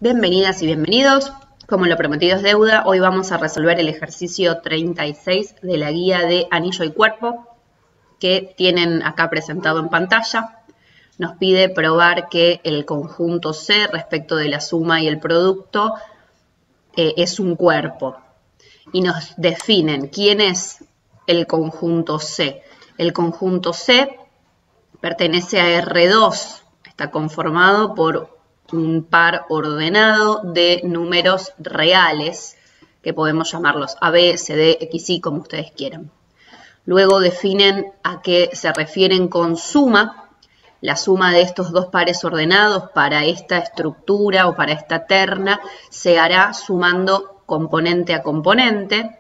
Bienvenidas y bienvenidos. Como lo prometido es deuda, hoy vamos a resolver el ejercicio 36 de la guía de anillo y cuerpo que tienen acá presentado en pantalla. Nos pide probar que el conjunto C respecto de la suma y el producto es un cuerpo. Y nos definen quién es el conjunto C. El conjunto C pertenece a R2, está conformado por un par ordenado de números reales, que podemos llamarlos A, B, C, D, X, Y, como ustedes quieran. Luego definen a qué se refieren con suma. La suma de estos dos pares ordenados para esta estructura o para esta terna se hará sumando componente a componente.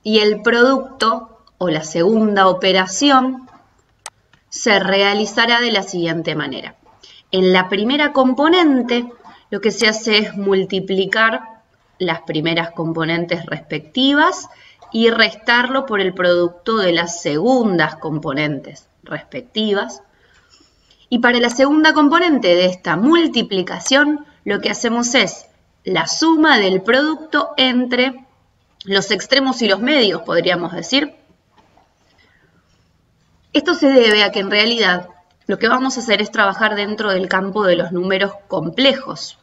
Y el producto o la segunda operación se realizará de la siguiente manera. En la primera componente lo que se hace es multiplicar las primeras componentes respectivas y restarlo por el producto de las segundas componentes respectivas. Y para la segunda componente de esta multiplicación lo que hacemos es la suma del producto entre los extremos y los medios, podríamos decir. Esto se debe a que en realidad lo que vamos a hacer es trabajar dentro del campo de los números complejos.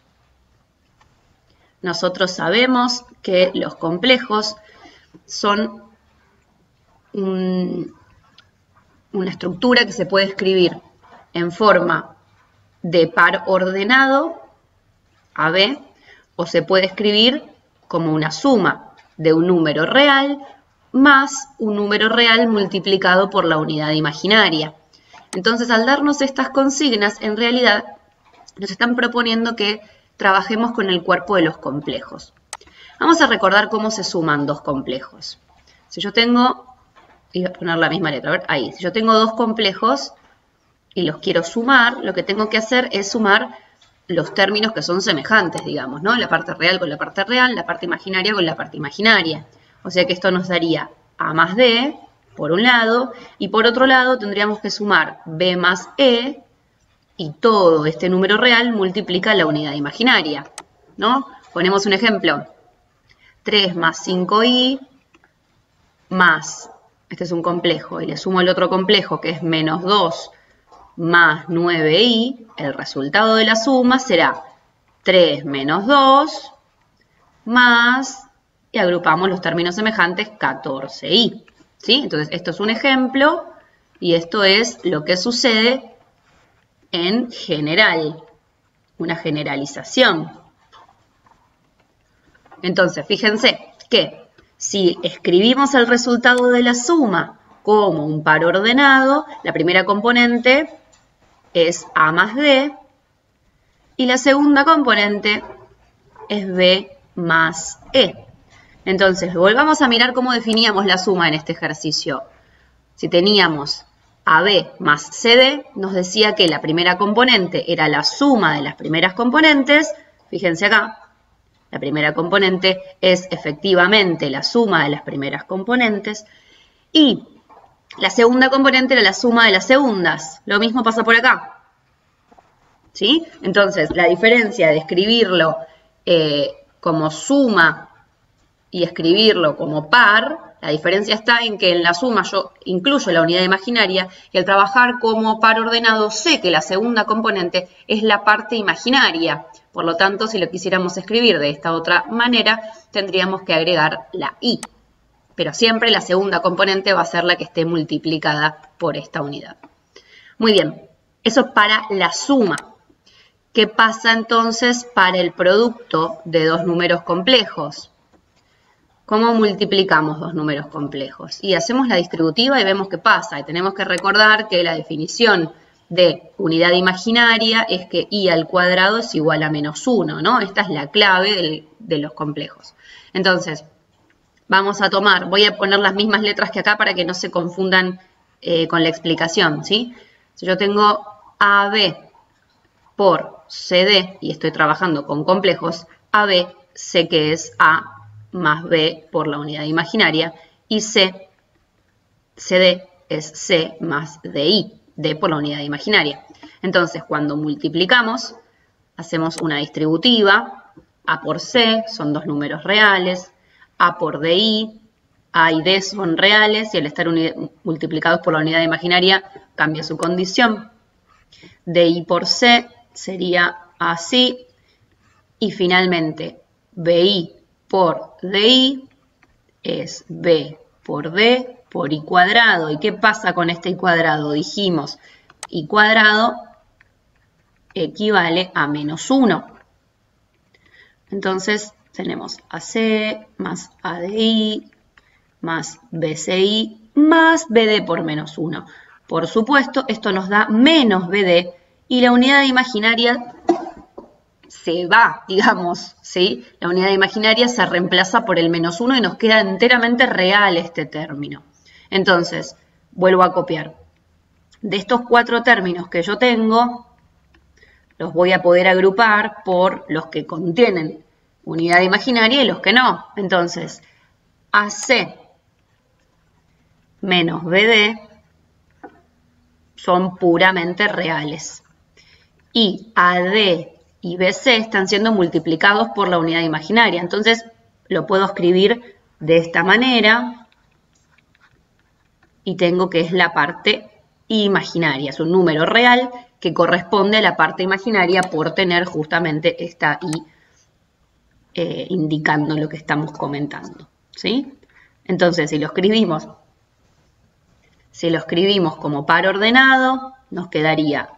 Nosotros sabemos que los complejos son una estructura que se puede escribir en forma de par ordenado, AB, o se puede escribir como una suma de un número real más un número real multiplicado por la unidad imaginaria. Entonces, al darnos estas consignas, en realidad nos están proponiendo que trabajemos con el cuerpo de los complejos. Vamos a recordar cómo se suman dos complejos. Si yo tengo, voy a poner la misma letra, a ver, ahí. Si yo tengo dos complejos y los quiero sumar, lo que tengo que hacer es sumar los términos que son semejantes, digamos, ¿no? La parte real con la parte real, la parte imaginaria con la parte imaginaria. O sea que esto nos daría A más D, por un lado, y por otro lado tendríamos que sumar B más E, y todo este número real multiplica la unidad imaginaria, ¿no? Ponemos un ejemplo. 3 más 5i más, este es un complejo, y le sumo el otro complejo que es menos 2 más 9i, el resultado de la suma será 3 menos 2 más, y agrupamos los términos semejantes, 14i. ¿Sí? Entonces, esto es un ejemplo y esto es lo que sucede en general, una generalización. Entonces, fíjense que si escribimos el resultado de la suma como un par ordenado, la primera componente es A más D y la segunda componente es B más E. Entonces, volvamos a mirar cómo definíamos la suma en este ejercicio. Si teníamos AB más CD, nos decía que la primera componente era la suma de las primeras componentes. Fíjense acá, la primera componente es efectivamente la suma de las primeras componentes. Y la segunda componente era la suma de las segundas. Lo mismo pasa por acá. ¿Sí? Entonces, la diferencia de escribirlo como suma y escribirlo como par, la diferencia está en que en la suma yo incluyo la unidad imaginaria y al trabajar como par ordenado sé que la segunda componente es la parte imaginaria. Por lo tanto, si lo quisiéramos escribir de esta otra manera, tendríamos que agregar la i. Pero siempre la segunda componente va a ser la que esté multiplicada por esta unidad. Muy bien, eso para la suma. ¿Qué pasa entonces para el producto de dos números complejos? ¿Cómo multiplicamos dos números complejos? Y hacemos la distributiva y vemos qué pasa. Y tenemos que recordar que la definición de unidad imaginaria es que i al cuadrado es igual a menos 1, ¿no? Esta es la clave de los complejos. Entonces, vamos a tomar, voy a poner las mismas letras que acá para que no se confundan con la explicación, ¿sí? Si yo tengo AB por CD y estoy trabajando con complejos, AB sé que es A más B por la unidad imaginaria y CD es C más DI, D por la unidad imaginaria. Entonces, cuando multiplicamos, hacemos una distributiva. A por C son dos números reales. A por DI, A y D son reales y al estar multiplicados por la unidad imaginaria cambia su condición. DI por C sería así. Y finalmente, BI por DI es B por D por I cuadrado. ¿Y qué pasa con este I cuadrado? Dijimos, I cuadrado equivale a menos 1. Entonces tenemos AC más ADI más BCI más BD por menos 1. Por supuesto, esto nos da menos BD y la unidad imaginaria se va, digamos, ¿sí? La unidad imaginaria se reemplaza por el menos 1 y nos queda enteramente real este término. Entonces, vuelvo a copiar. De estos 4 términos que yo tengo, los voy a poder agrupar por los que contienen unidad imaginaria y los que no. Entonces, AC menos BD son puramente reales. Y AD y BC están siendo multiplicados por la unidad imaginaria. Entonces, lo puedo escribir de esta manera. Y tengo que es la parte imaginaria. Es un número real que corresponde a la parte imaginaria por tener justamente esta I indicando lo que estamos comentando, ¿sí? Entonces, si lo escribimos como par ordenado, nos quedaría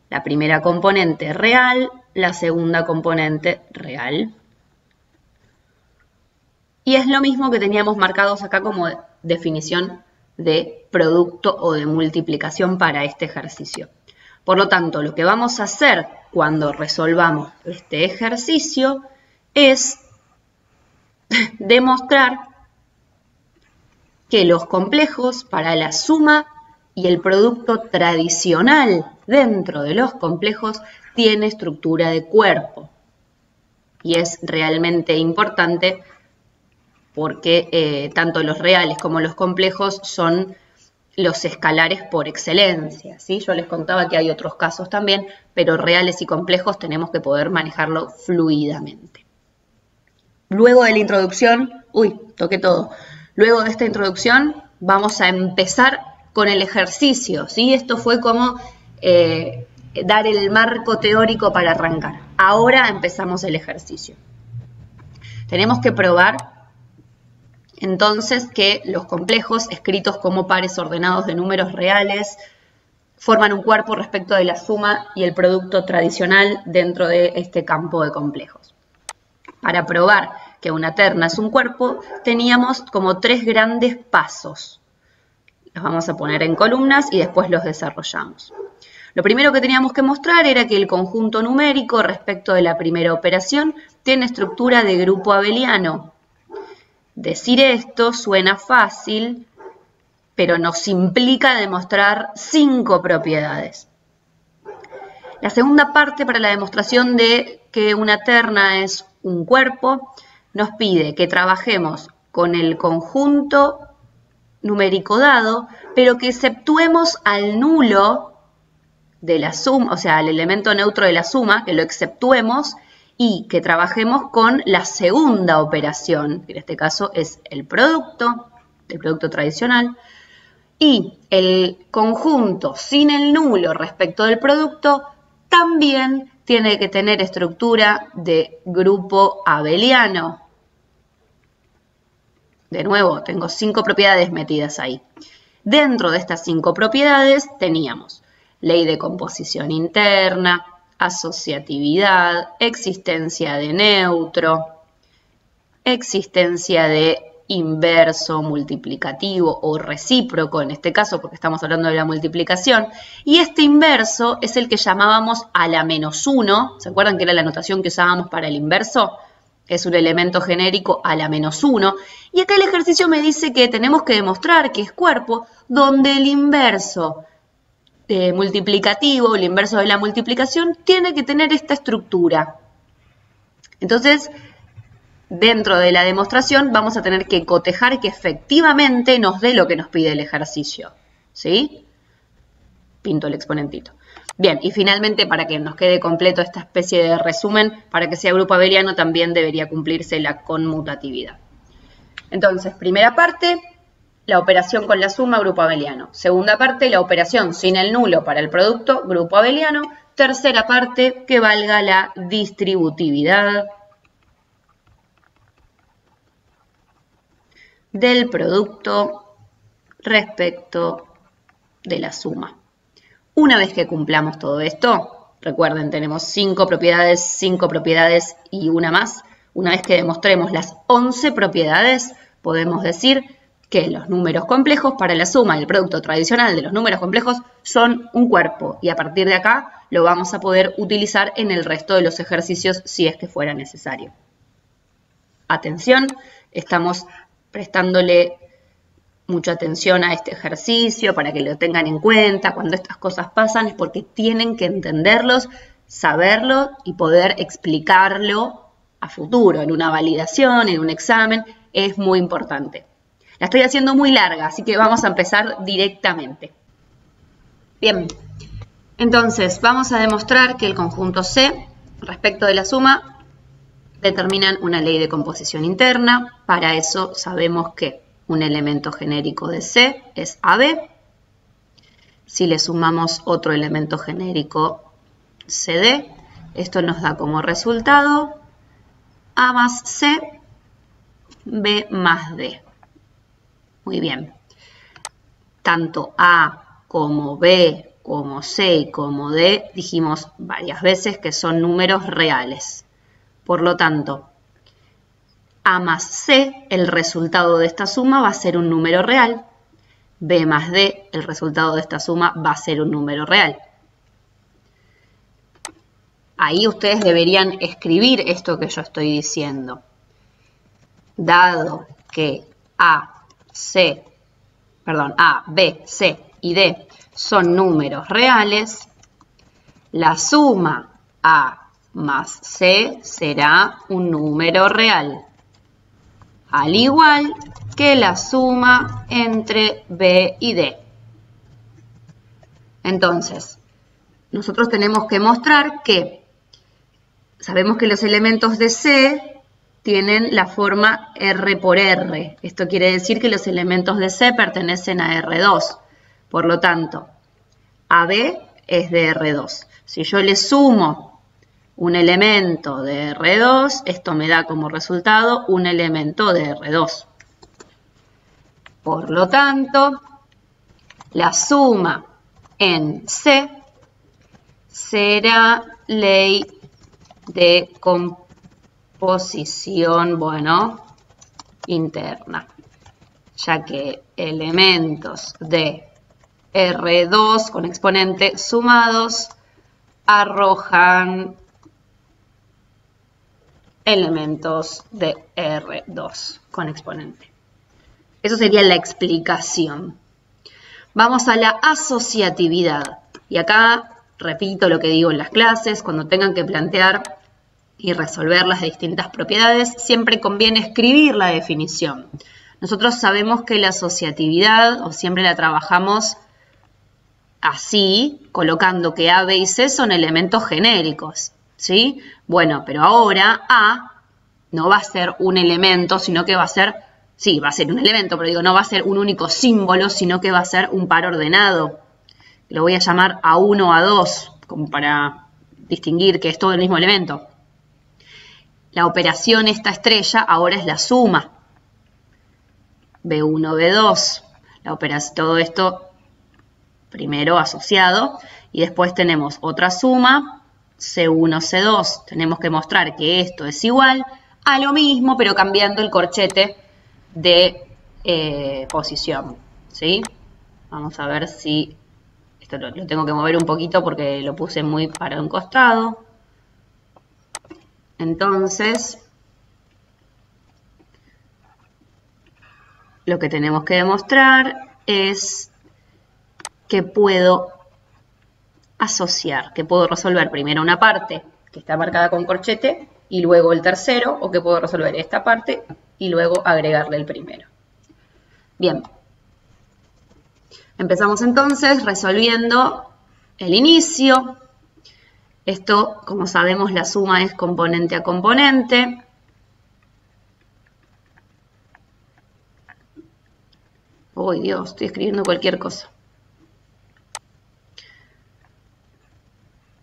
la primera componente real, la segunda componente real. Y es lo mismo que teníamos marcados acá como definición de producto o de multiplicación para este ejercicio. Por lo tanto, lo que vamos a hacer cuando resolvamos este ejercicio es demostrar que los complejos para la suma y el producto tradicional dentro de los complejos tiene estructura de cuerpo. Y es realmente importante porque tanto los reales como los complejos son los escalares por excelencia, ¿sí? Yo les contaba que hay otros casos también, pero reales y complejos tenemos que poder manejarlo fluidamente. Luego de la introducción, toqué todo. Luego de esta introducción vamos a empezar con el ejercicio, ¿sí? Esto fue como dar el marco teórico para arrancar. Ahora empezamos el ejercicio. Tenemos que probar entonces que los complejos escritos como pares ordenados de números reales forman un cuerpo respecto de la suma y el producto tradicional dentro de este campo de complejos. Para probar que una terna es un cuerpo, teníamos como 3 grandes pasos. Los vamos a poner en columnas y después los desarrollamos. Lo primero que teníamos que mostrar era que el conjunto numérico respecto de la primera operación tiene estructura de grupo abeliano. Decir esto suena fácil, pero nos implica demostrar 5 propiedades. La segunda parte para la demostración de que una terna es un cuerpo nos pide que trabajemos con el conjunto numérico dado, pero que exceptuemos al nulo de la suma, o sea, al elemento neutro de la suma, que lo exceptuemos y que trabajemos con la segunda operación, que en este caso es el producto tradicional, y el conjunto sin el nulo respecto del producto también tiene que tener estructura de grupo abeliano. De nuevo, tengo 5 propiedades metidas ahí. Dentro de estas 5 propiedades teníamos ley de composición interna, asociatividad, existencia de neutro, existencia de inverso, multiplicativo o recíproco, en este caso porque estamos hablando de la multiplicación, y este inverso es el que llamábamos a la menos 1, ¿se acuerdan que era la notación que usábamos para el inverso? Es un elemento genérico a la menos 1, y acá el ejercicio me dice que tenemos que demostrar que es cuerpo donde el inverso multiplicativo, el inverso de la multiplicación, tiene que tener esta estructura. Entonces, dentro de la demostración vamos a tener que cotejar que efectivamente nos dé lo que nos pide el ejercicio, ¿sí? Pinto el exponentito. Bien, y finalmente, para que nos quede completo esta especie de resumen, para que sea grupo abeliano también debería cumplirse la conmutatividad. Entonces, primera parte, la operación con la suma, grupo abeliano. Segunda parte, la operación sin el nulo para el producto, grupo abeliano. Tercera parte, que valga la distributividad del producto respecto de la suma. Una vez que cumplamos todo esto, recuerden, tenemos 5 propiedades y una más. Una vez que demostremos las 11 propiedades, podemos decir que los números complejos para la suma y el producto tradicional de los números complejos son un cuerpo. Y a partir de acá lo vamos a poder utilizar en el resto de los ejercicios si es que fuera necesario. Atención, estamos prestándole mucha atención a este ejercicio para que lo tengan en cuenta. Cuando estas cosas pasan es porque tienen que entenderlos, saberlo y poder explicarlo a futuro, en una validación, en un examen. Es muy importante. La estoy haciendo muy larga, así que vamos a empezar directamente. Bien, entonces vamos a demostrar que el conjunto C respecto de la suma determinan una ley de composición interna. Para eso sabemos que un elemento genérico de C es AB. Si le sumamos otro elemento genérico CD, esto nos da como resultado A más C, B más D. Muy bien. Tanto A como B, como C y como D, dijimos varias veces que son números reales. Por lo tanto, A más C, el resultado de esta suma va a ser un número real. B más D, el resultado de esta suma va a ser un número real. Ahí ustedes deberían escribir esto que yo estoy diciendo. Dado que A, B, C y D son números reales, la suma A más C será un número real. Al igual que la suma entre B y D. Entonces, nosotros tenemos que mostrar que sabemos que los elementos de C tienen la forma R por R. Esto quiere decir que los elementos de C pertenecen a R2. Por lo tanto, AB es de R2. Si yo le sumo un elemento de R2, esto me da como resultado un elemento de R2. Por lo tanto, la suma en C será ley de composición, interna, ya que elementos de R2 con exponente sumados arrojan elementos de R2 con exponente. Eso sería la explicación. Vamos a la asociatividad. Y acá repito lo que digo en las clases, cuando tengan que plantear y resolver las distintas propiedades, siempre conviene escribir la definición. Nosotros sabemos que la asociatividad, o siempre la trabajamos así, colocando que A, B y C son elementos genéricos, ¿sí? Bueno, pero ahora A no va a ser un elemento, sino que va a ser, sí, va a ser un elemento, pero digo, no va a ser un único símbolo, sino que va a ser un par ordenado. Lo voy a llamar A1, A2, como para distinguir que es todo el mismo elemento. La operación esta estrella ahora es la suma. B1, B2. La operación, todo esto primero asociado. Y después tenemos otra suma, C1, C2. Tenemos que mostrar que esto es igual a lo mismo, pero cambiando el corchete de posición. ¿Sí? Vamos a ver si... Esto lo tengo que mover un poquito porque lo puse muy para un costado. Entonces, lo que tenemos que demostrar es que puedo asociar, que puedo resolver primero una parte que está marcada con corchete y luego el tercero, o que puedo resolver esta parte y luego agregarle el primero. Bien. Empezamos entonces resolviendo el inicio. Esto, como sabemos, la suma es componente a componente. ¡Uy, Dios! Estoy escribiendo cualquier cosa.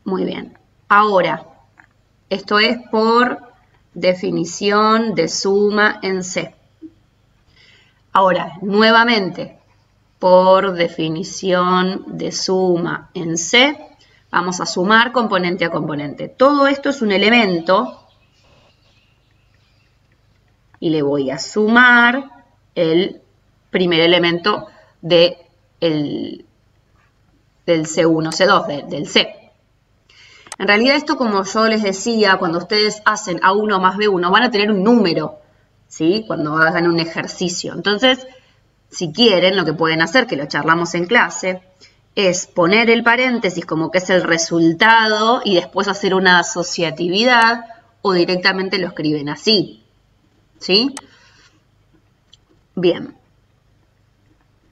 Muy bien. Ahora, esto es por definición de suma en C. Ahora, nuevamente, por definición de suma en C, vamos a sumar componente a componente. Todo esto es un elemento y le voy a sumar el primer elemento del C1, C2, del C. En realidad esto, como yo les decía, cuando ustedes hacen A1 más B1, van a tener un número, ¿sí? Cuando hagan un ejercicio. Entonces, si quieren, lo que pueden hacer, que lo charlamos en clase, es poner el paréntesis como que es el resultado y después hacer una asociatividad o directamente lo escriben así, ¿sí? Bien.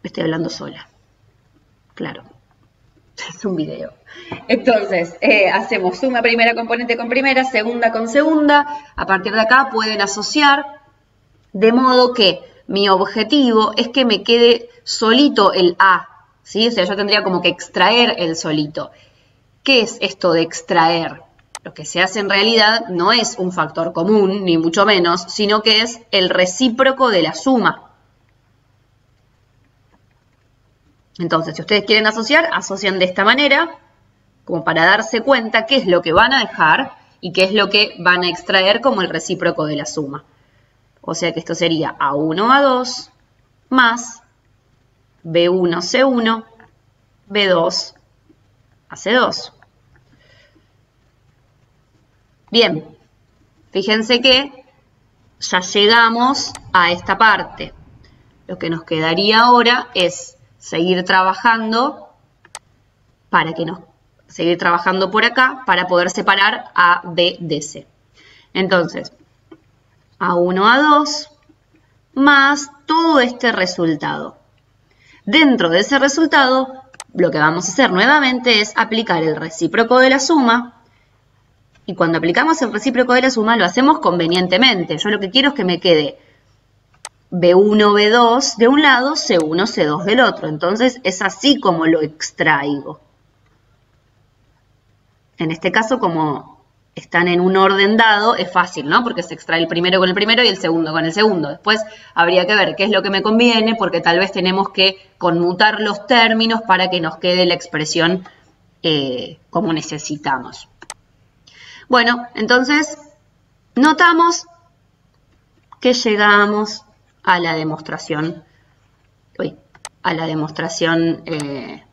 Estoy hablando sola. Claro. Es un video. Entonces, hacemos suma primera componente con primera, segunda con segunda. A partir de acá pueden asociar, de modo que mi objetivo es que me quede solito el A, ¿sí? O sea, yo tendría como que extraer el solito. ¿Qué es esto de extraer? Lo que se hace en realidad no es un factor común, ni mucho menos, sino que es el recíproco de la suma. Entonces, si ustedes quieren asociar, asocian de esta manera, como para darse cuenta qué es lo que van a dejar y qué es lo que van a extraer como el recíproco de la suma. O sea que esto sería A1, A2 más B1, C1, B2, AC2. Bien, fíjense que ya llegamos a esta parte. Lo que nos quedaría ahora es seguir trabajando seguir trabajando por acá para poder separar A, B de C. Entonces, A1, A2 más todo este resultado. Dentro de ese resultado, lo que vamos a hacer nuevamente es aplicar el recíproco de la suma. Y cuando aplicamos el recíproco de la suma, lo hacemos convenientemente. Yo lo que quiero es que me quede B1, B2 de un lado, C1, C2 del otro. Entonces, es así como lo extraigo. En este caso, como están en un orden dado, es fácil, ¿no? Porque se extrae el primero con el primero y el segundo con el segundo. Después habría que ver qué es lo que me conviene, porque tal vez tenemos que conmutar los términos para que nos quede la expresión como necesitamos. Bueno, entonces, notamos que llegamos a la demostración,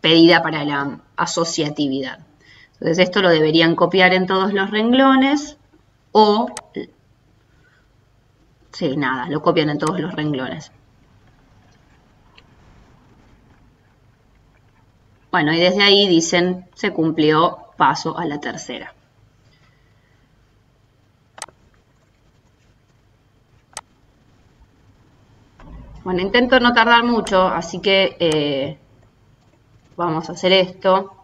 pedida para la asociatividad. Entonces esto lo deberían copiar en todos los renglones o, sí, nada, lo copian en todos los renglones. Bueno, y desde ahí dicen, se cumplió, paso a la tercera. Bueno, intento no tardar mucho, así que vamos a hacer esto.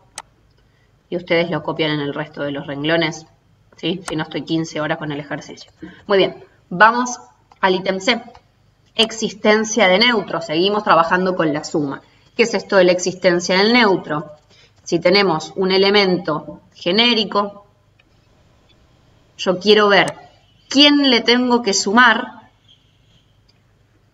Y ustedes lo copian en el resto de los renglones, ¿sí? Si no, estoy 15 horas con el ejercicio. Muy bien, vamos al ítem C. Existencia de neutro. Seguimos trabajando con la suma. ¿Qué es esto de la existencia del neutro? Si tenemos un elemento genérico, yo quiero ver quién le tengo que sumar.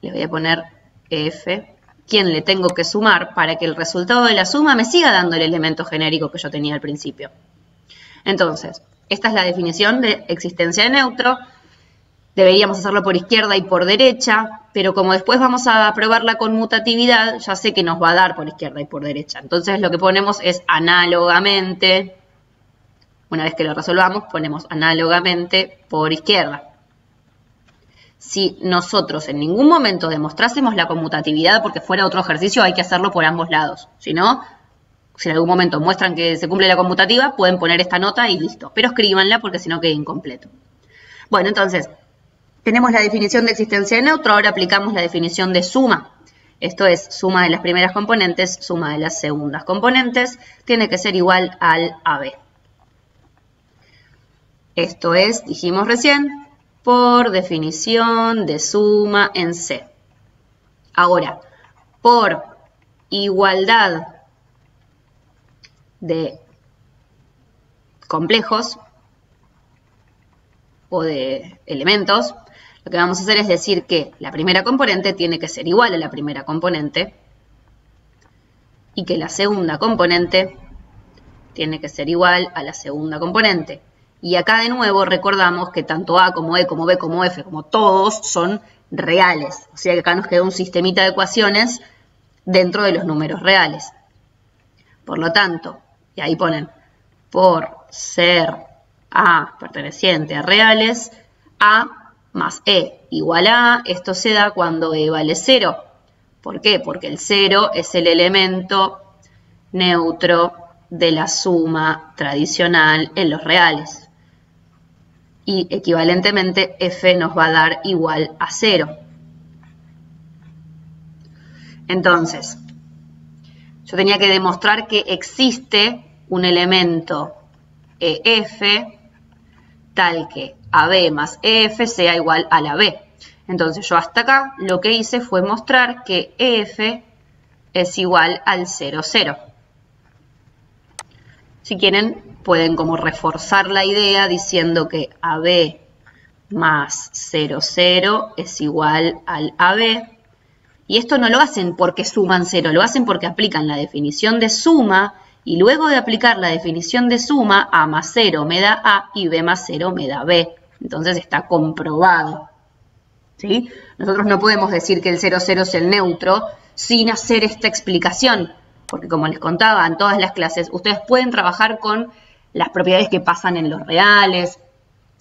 Le voy a poner F. ¿Quién le tengo que sumar para que el resultado de la suma me siga dando el elemento genérico que yo tenía al principio? Entonces, esta es la definición de existencia de neutro. Deberíamos hacerlo por izquierda y por derecha, pero como después vamos a probar la conmutatividad, ya sé que nos va a dar por izquierda y por derecha. Entonces, lo que ponemos es análogamente. Una vez que lo resolvamos, ponemos análogamente por izquierda. Si nosotros en ningún momento demostrásemos la conmutatividad porque fuera otro ejercicio, hay que hacerlo por ambos lados. Si no, si en algún momento muestran que se cumple la conmutativa, pueden poner esta nota y listo. Pero escríbanla porque si no queda incompleto. Bueno, entonces, tenemos la definición de existencia de neutro, ahora aplicamos la definición de suma. Esto es suma de las primeras componentes, suma de las segundas componentes, tiene que ser igual al AB. Esto es, dijimos recién, por definición de suma en C. Ahora, por igualdad de complejos o de elementos, lo que vamos a hacer es decir que la primera componente tiene que ser igual a la primera componente y que la segunda componente tiene que ser igual a la segunda componente. Y acá de nuevo recordamos que tanto A como E como B como F como todos son reales. O sea que acá nos queda un sistemita de ecuaciones dentro de los números reales. Por lo tanto, y ahí ponen por ser A perteneciente a reales, A más E igual a A, esto se da cuando E vale 0. ¿Por qué? Porque el 0 es el elemento neutro de la suma tradicional en los reales. Y equivalentemente F nos va a dar igual a 0. Entonces, yo tenía que demostrar que existe un elemento EF tal que AB más EF sea igual a la B. Entonces yo hasta acá lo que hice fue mostrar que EF es igual al 0, 0. Si quieren, pueden como reforzar la idea diciendo que AB más 0, 0 es igual al AB. Y esto no lo hacen porque suman 0, lo hacen porque aplican la definición de suma y luego de aplicar la definición de suma, A más 0 me da A y B más 0 me da B. Entonces está comprobado. ¿Sí? Nosotros no podemos decir que el 0, 0 es el neutro sin hacer esta explicación. Porque como les contaba en todas las clases, ustedes pueden trabajar con las propiedades que pasan en los reales,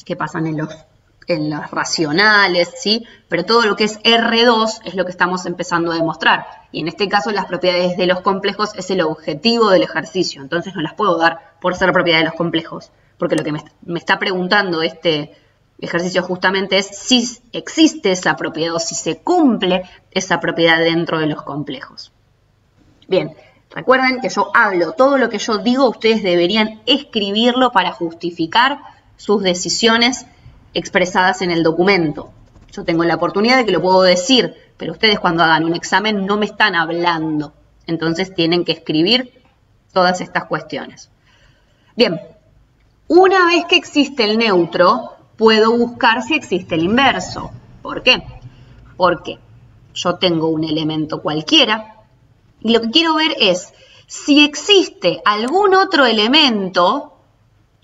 que pasan en los racionales, ¿sí? Pero todo lo que es R2 es lo que estamos empezando a demostrar. Y en este caso las propiedades de los complejos es el objetivo del ejercicio. Entonces no las puedo dar por ser propiedad de los complejos. Porque lo que me está preguntando este ejercicio justamente es si existe esa propiedad o si se cumple esa propiedad dentro de los complejos. Bien. Recuerden que yo hablo, todo lo que yo digo ustedes deberían escribirlo para justificar sus decisiones expresadas en el documento. Yo tengo la oportunidad de que lo puedo decir, pero ustedes cuando hagan un examen no me están hablando. Entonces tienen que escribir todas estas cuestiones. Bien, una vez que existe el neutro, puedo buscar si existe el inverso. ¿Por qué? Porque yo tengo un elemento cualquiera. Y lo que quiero ver es si existe algún otro elemento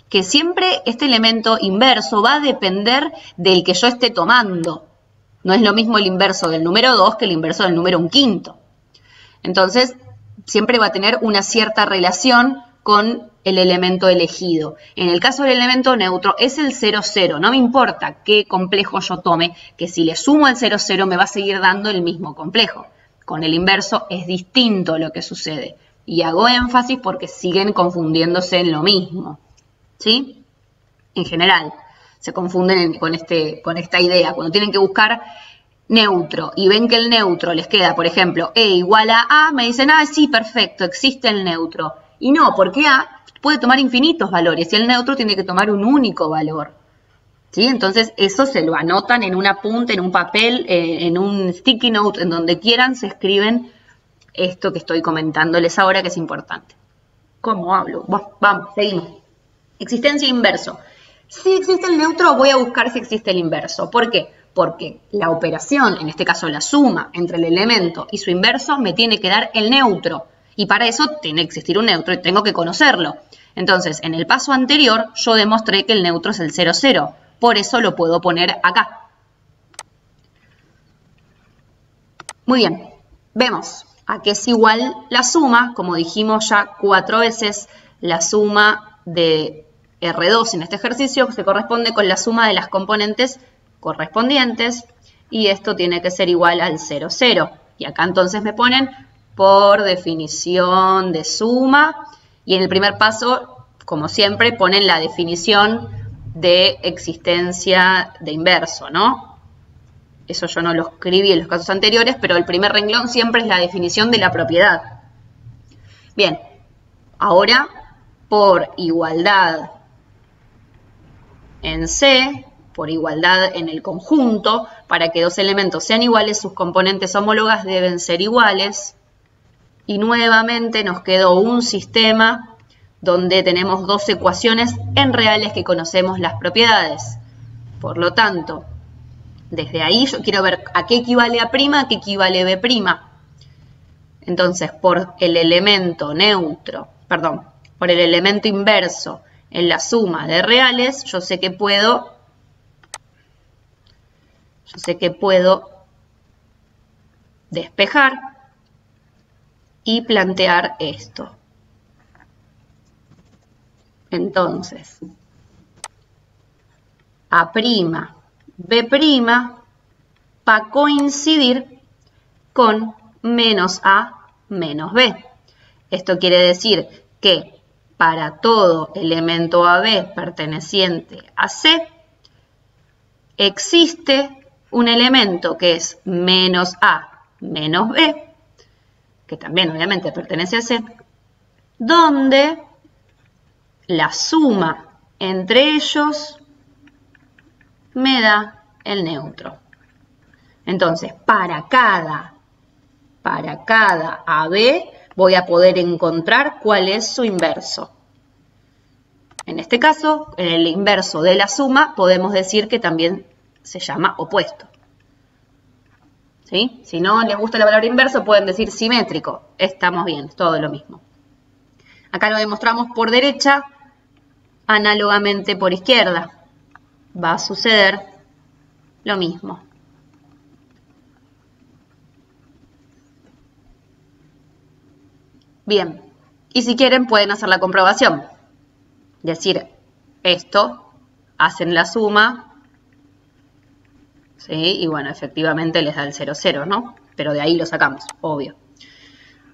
que siempre este elemento inverso va a depender del que yo esté tomando. No es lo mismo el inverso del número 2 que el inverso del número 1/5. Entonces, siempre va a tener una cierta relación con el elemento elegido. En el caso del elemento neutro es el 0, 0. No me importa qué complejo yo tome, que si le sumo el 0, 0 me va a seguir dando el mismo complejo. Con el inverso es distinto lo que sucede. Y hago énfasis porque siguen confundiéndose en lo mismo. ¿Sí? En general, se confunden con esta idea. Cuando tienen que buscar neutro y ven que el neutro les queda, por ejemplo, E igual a A, me dicen, ah, sí, perfecto, existe el neutro. Y no, porque A puede tomar infinitos valores y el neutro tiene que tomar un único valor. ¿Sí? Entonces, eso se lo anotan en un apunte, en un papel, en un sticky note, en donde quieran, se escriben esto que estoy comentándoles ahora, que es importante. ¿Cómo hablo? Bueno, vamos, seguimos. Existencia inverso. Si existe el neutro, voy a buscar si existe el inverso. ¿Por qué? Porque la operación, en este caso la suma entre el elemento y su inverso, me tiene que dar el neutro. Y para eso tiene que existir un neutro y tengo que conocerlo. Entonces, en el paso anterior, yo demostré que el neutro es el 0, 0. Por eso lo puedo poner acá. Muy bien, vemos a qué es igual la suma, como dijimos ya 4 veces, la suma de R2 en este ejercicio se corresponde con la suma de las componentes correspondientes y esto tiene que ser igual al 0, 0. Y acá entonces me ponen por definición de suma y en el primer paso, como siempre, ponen la definición de existencia de inverso, ¿no? Eso yo no lo escribí en los casos anteriores, pero el primer renglón siempre es la definición de la propiedad. Bien, ahora por igualdad en C, por igualdad en el conjunto, para que dos elementos sean iguales, sus componentes homólogas deben ser iguales. Y nuevamente nos quedó un sistema donde tenemos dos ecuaciones en reales que conocemos las propiedades. Por lo tanto, desde ahí yo quiero ver a qué equivale A', a qué equivale B'. Entonces, por el elemento neutro, perdón, por el elemento inverso en la suma de reales, yo sé que puedo despejar y plantear esto. Entonces, A', B' va a coincidir con menos A menos B. Esto quiere decir que para todo elemento AB perteneciente a C, existe un elemento que es menos A menos B, que también obviamente pertenece a C, donde la suma entre ellos me da el neutro. Entonces, para cada AB voy a poder encontrar cuál es su inverso. En este caso, en el inverso de la suma, podemos decir que también se llama opuesto. ¿Sí? Si no les gusta la palabra inverso, pueden decir simétrico. Estamos bien, todo lo mismo. Acá lo demostramos por derecha, análogamente por izquierda. Va a suceder lo mismo. Bien, y si quieren pueden hacer la comprobación. Decir esto, hacen la suma, ¿sí? Y bueno, efectivamente les da el 0, 0, ¿no? Pero de ahí lo sacamos, obvio.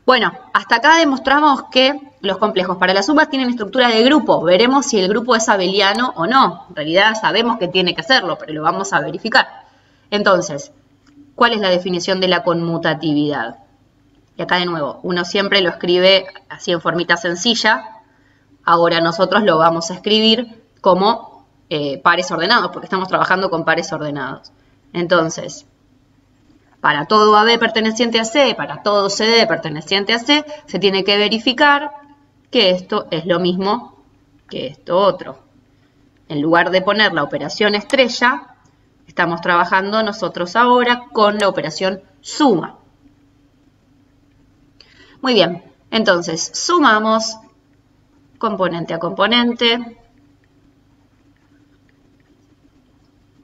Bueno, hasta acá demostramos que los complejos para la suma tienen estructura de grupo. Veremos si el grupo es abeliano o no. En realidad sabemos que tiene que hacerlo, pero lo vamos a verificar. Entonces, ¿cuál es la definición de la conmutatividad? Y acá de nuevo, uno siempre lo escribe así en formita sencilla. Ahora nosotros lo vamos a escribir como pares ordenados, porque estamos trabajando con pares ordenados. Entonces, para todo AB perteneciente a C, para todo CD perteneciente a C, se tiene que verificar que esto es lo mismo que esto otro. En lugar de poner la operación estrella, estamos trabajando nosotros ahora con la operación suma. Muy bien, entonces sumamos componente a componente.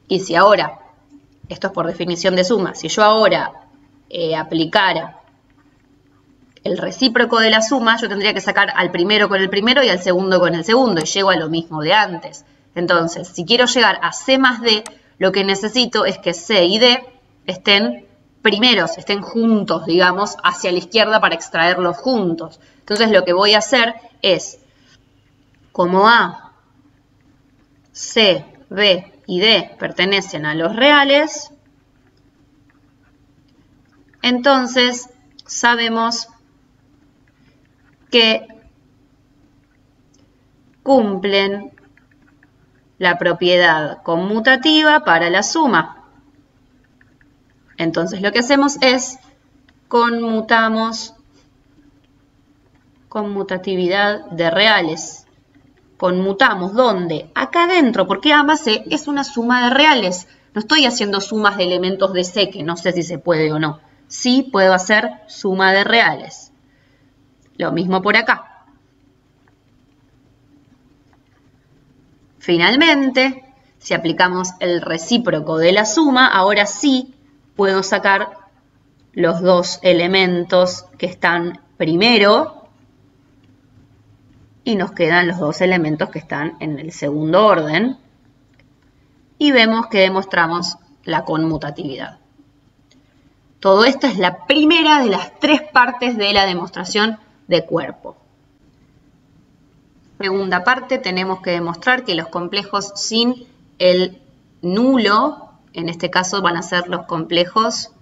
Y si ahora, esto es por definición de suma, si yo ahora aplicara el recíproco de la suma, yo tendría que sacar al primero con el primero y al segundo con el segundo, y llego a lo mismo de antes. Entonces, si quiero llegar a C más D, lo que necesito es que C y D estén primeros, estén juntos, digamos, hacia la izquierda para extraerlos juntos. Entonces, lo que voy a hacer es, como A, C, B y D pertenecen a los reales, entonces sabemos que cumplen la propiedad conmutativa para la suma. Entonces lo que hacemos es conmutamos conmutatividad de reales. Conmutamos, ¿dónde? Acá adentro, porque A más C es una suma de reales. No estoy haciendo sumas de elementos de C, que no sé si se puede o no. Sí puedo hacer suma de reales. Lo mismo por acá. Finalmente, si aplicamos el recíproco de la suma, ahora sí puedo sacar los dos elementos que están primero y nos quedan los dos elementos que están en el segundo orden y vemos que demostramos la conmutatividad. Todo esto es la primera de las tres partes de la demostración de cuerpo. Segunda parte, tenemos que demostrar que los complejos sin el nulo En este caso van a ser los complejos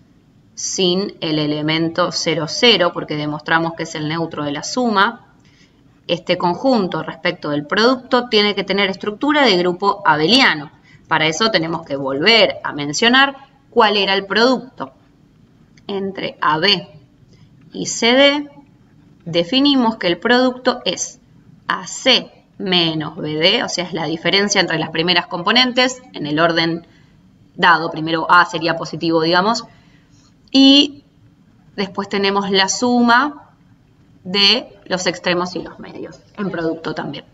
sin el elemento 0, 0, porque demostramos que es el neutro de la suma. Este conjunto respecto del producto tiene que tener estructura de grupo abeliano. Para eso tenemos que volver a mencionar cuál era el producto. Entre AB y CD definimos que el producto es AC menos BD, o sea, es la diferencia entre las primeras componentes en el orden dado. Primero A sería positivo, digamos, y después tenemos la suma de los extremos y los medios, en producto también.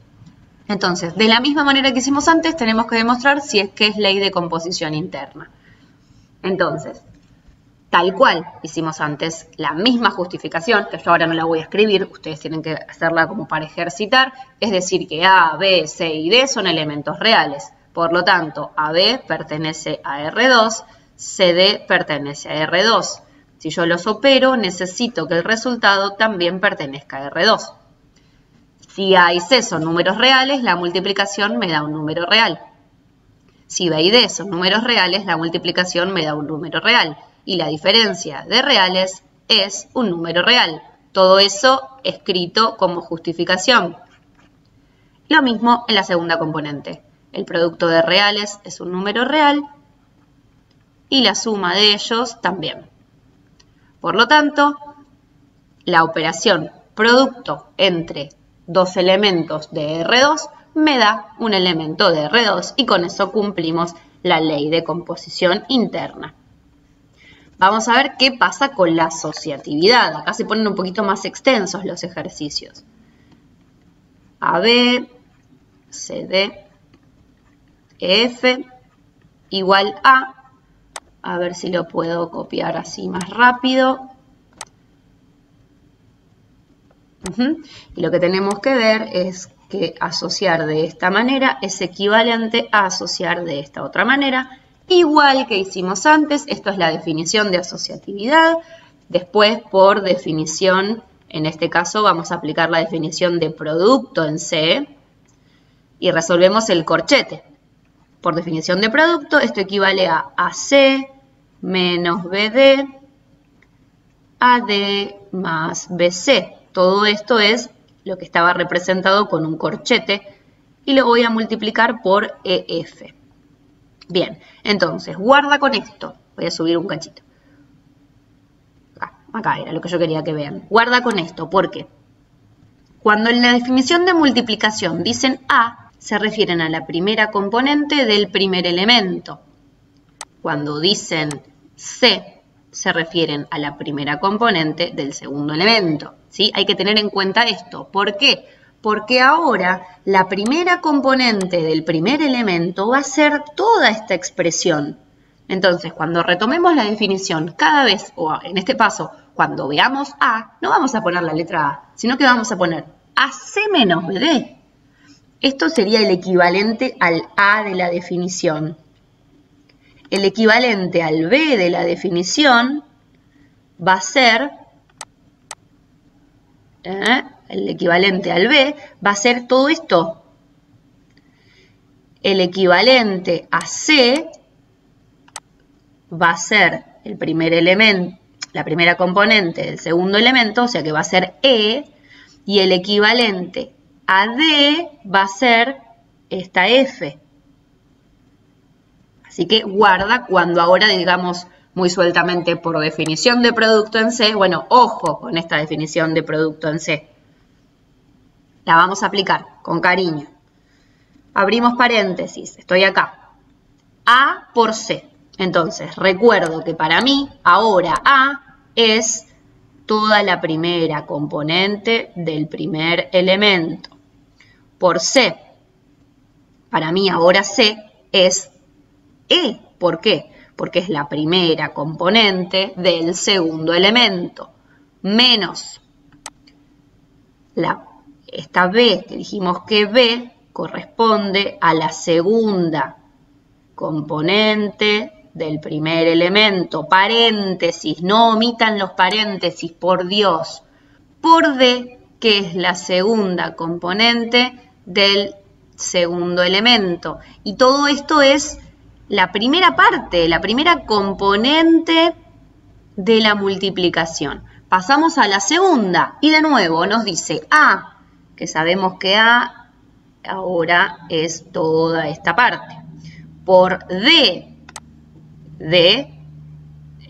Entonces, de la misma manera que hicimos antes, tenemos que demostrar si es que es ley de composición interna. Entonces, tal cual hicimos antes, la misma justificación, que yo ahora no la voy a escribir, ustedes tienen que hacerla como para ejercitar, es decir que A, B, C y D son elementos reales. Por lo tanto, AB pertenece a R2, CD pertenece a R2. Si yo los opero, necesito que el resultado también pertenezca a R2. Si A y C son números reales, la multiplicación me da un número real. Si B y D son números reales, la multiplicación me da un número real. Y la diferencia de reales es un número real. Todo eso escrito como justificación. Lo mismo en la segunda componente. El producto de reales es un número real y la suma de ellos también. Por lo tanto, la operación producto entre dos elementos de R2 me da un elemento de R2 y con eso cumplimos la ley de composición interna. Vamos a ver qué pasa con la asociatividad. Acá se ponen un poquito más extensos los ejercicios. AB, CD, EF igual a ver si lo puedo copiar así más rápido. Y lo que tenemos que ver es que asociar de esta manera es equivalente a asociar de esta otra manera. Igual que hicimos antes, esto es la definición de asociatividad. Después, por definición, en este caso vamos a aplicar la definición de producto en C y resolvemos el corchete. Por definición de producto, esto equivale a AC menos BD, AD más BC. Todo esto es lo que estaba representado con un corchete y lo voy a multiplicar por EF. Bien, entonces, guarda con esto. Voy a subir un cachito. Acá era lo que yo quería que vean. Guarda con esto, porque cuando en la definición de multiplicación dicen A, se refieren a la primera componente del primer elemento. Cuando dicen C, se refieren a la primera componente del segundo elemento. ¿Sí? Hay que tener en cuenta esto. ¿Por qué? Porque ahora la primera componente del primer elemento va a ser toda esta expresión. Entonces, cuando retomemos la definición, cada vez, o en este paso, cuando veamos A, no vamos a poner la letra A, sino que vamos a poner AC menos BD. Esto sería el equivalente al A de la definición. El equivalente al B de la definición va a ser, el equivalente al B va a ser todo esto. El equivalente a C va a ser el primer elemento, la primera componente del segundo elemento, o sea que va a ser E, y el equivalente a D va a ser esta F. Así que guarda cuando ahora digamos muy sueltamente por definición de producto en C, bueno, ojo con esta definición de producto en C. La vamos a aplicar con cariño. Abrimos paréntesis, estoy acá. A por C. Entonces, recuerdo que para mí ahora A es toda la primera componente del primer elemento. Por C, para mí ahora C es E. ¿Por qué? Porque es la primera componente del segundo elemento. Menos esta B, que dijimos que B corresponde a la segunda componente del primer elemento. Paréntesis, no omitan los paréntesis, por Dios. Por D, que es la segunda componente del segundo elemento. Y todo esto es la primera parte, la primera componente de la multiplicación. Pasamos a la segunda y de nuevo nos dice A, que sabemos que A ahora es toda esta parte, por D. D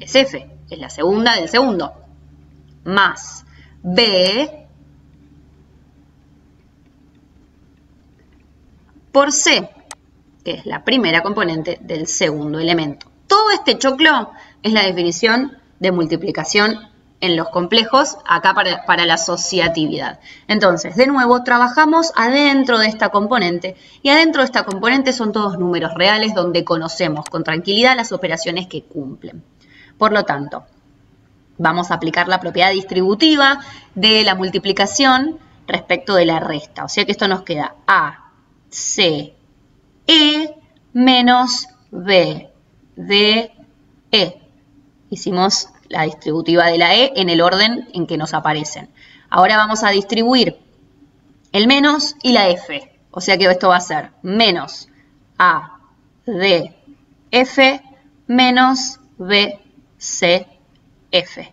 es F, es la segunda del segundo, más B por C, que es la primera componente del segundo elemento. Todo este choclo es la definición de multiplicación en los complejos, acá para la asociatividad. Entonces, de nuevo, trabajamos adentro de esta componente, y adentro de esta componente son todos números reales donde conocemos con tranquilidad las operaciones que cumplen. Por lo tanto, vamos a aplicar la propiedad distributiva de la multiplicación respecto de la resta. O sea que esto nos queda A, C, E menos B, D, E. Hicimos la distributiva de la E en el orden en que nos aparecen. Ahora vamos a distribuir el menos y la F. O sea que esto va a ser menos A, D, F menos B, C, F.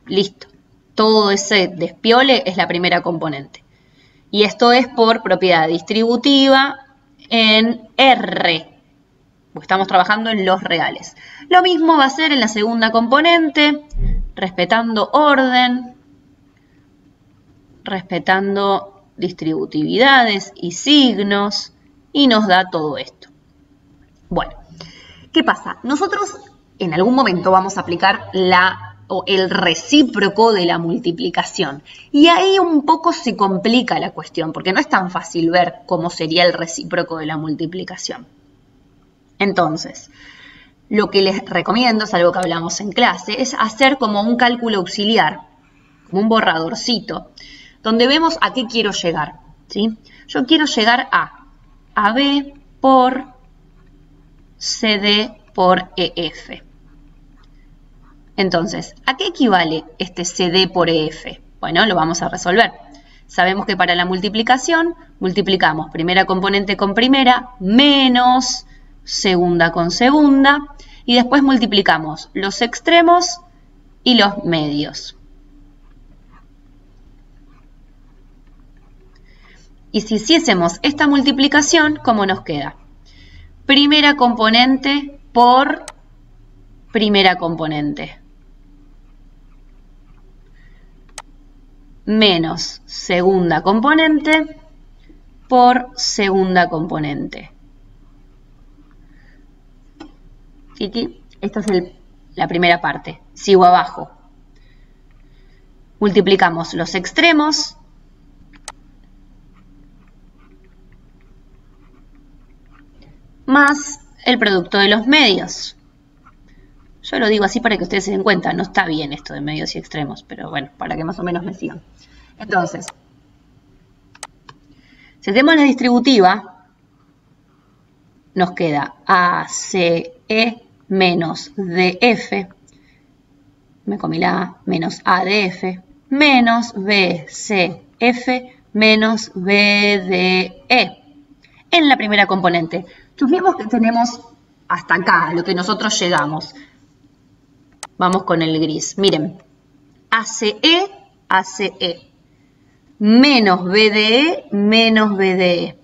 Listo. Todo ese despiole es la primera componente. Y esto es por propiedad distributiva en R. Estamos trabajando en los reales. Lo mismo va a ser en la segunda componente, respetando orden, respetando distributividades y signos, y nos da todo esto. Bueno, ¿qué pasa? Nosotros en algún momento vamos a aplicar el recíproco de la multiplicación. Y ahí un poco se complica la cuestión, porque no es tan fácil ver cómo sería el recíproco de la multiplicación. Entonces, lo que les recomiendo, es algo que hablamos en clase, es hacer como un cálculo auxiliar, como un borradorcito, donde vemos a qué quiero llegar, ¿sí? Yo quiero llegar a AB por CD por EF. Entonces, ¿a qué equivale este CD por EF? Bueno, lo vamos a resolver. Sabemos que para la multiplicación, multiplicamos primera componente con primera, menos segunda con segunda, y después multiplicamos los extremos y los medios. Y si hiciésemos esta multiplicación, ¿cómo nos queda? Primera componente por primera componente. Menos segunda componente por segunda componente. Esta es la primera parte. Sigo abajo. Multiplicamos los extremos más el producto de los medios. Yo lo digo así para que ustedes se den cuenta. No está bien esto de medios y extremos, pero bueno, para que más o menos me sigan. Entonces, si hacemos la distributiva, nos queda ACE menos DF, me comí la A, menos ADF, menos BCF, menos BDE. En la primera componente. Chusmemos que tenemos hasta acá, lo que nosotros llegamos. Vamos con el gris. Miren, ACE, ACE, menos BDE, menos BDE.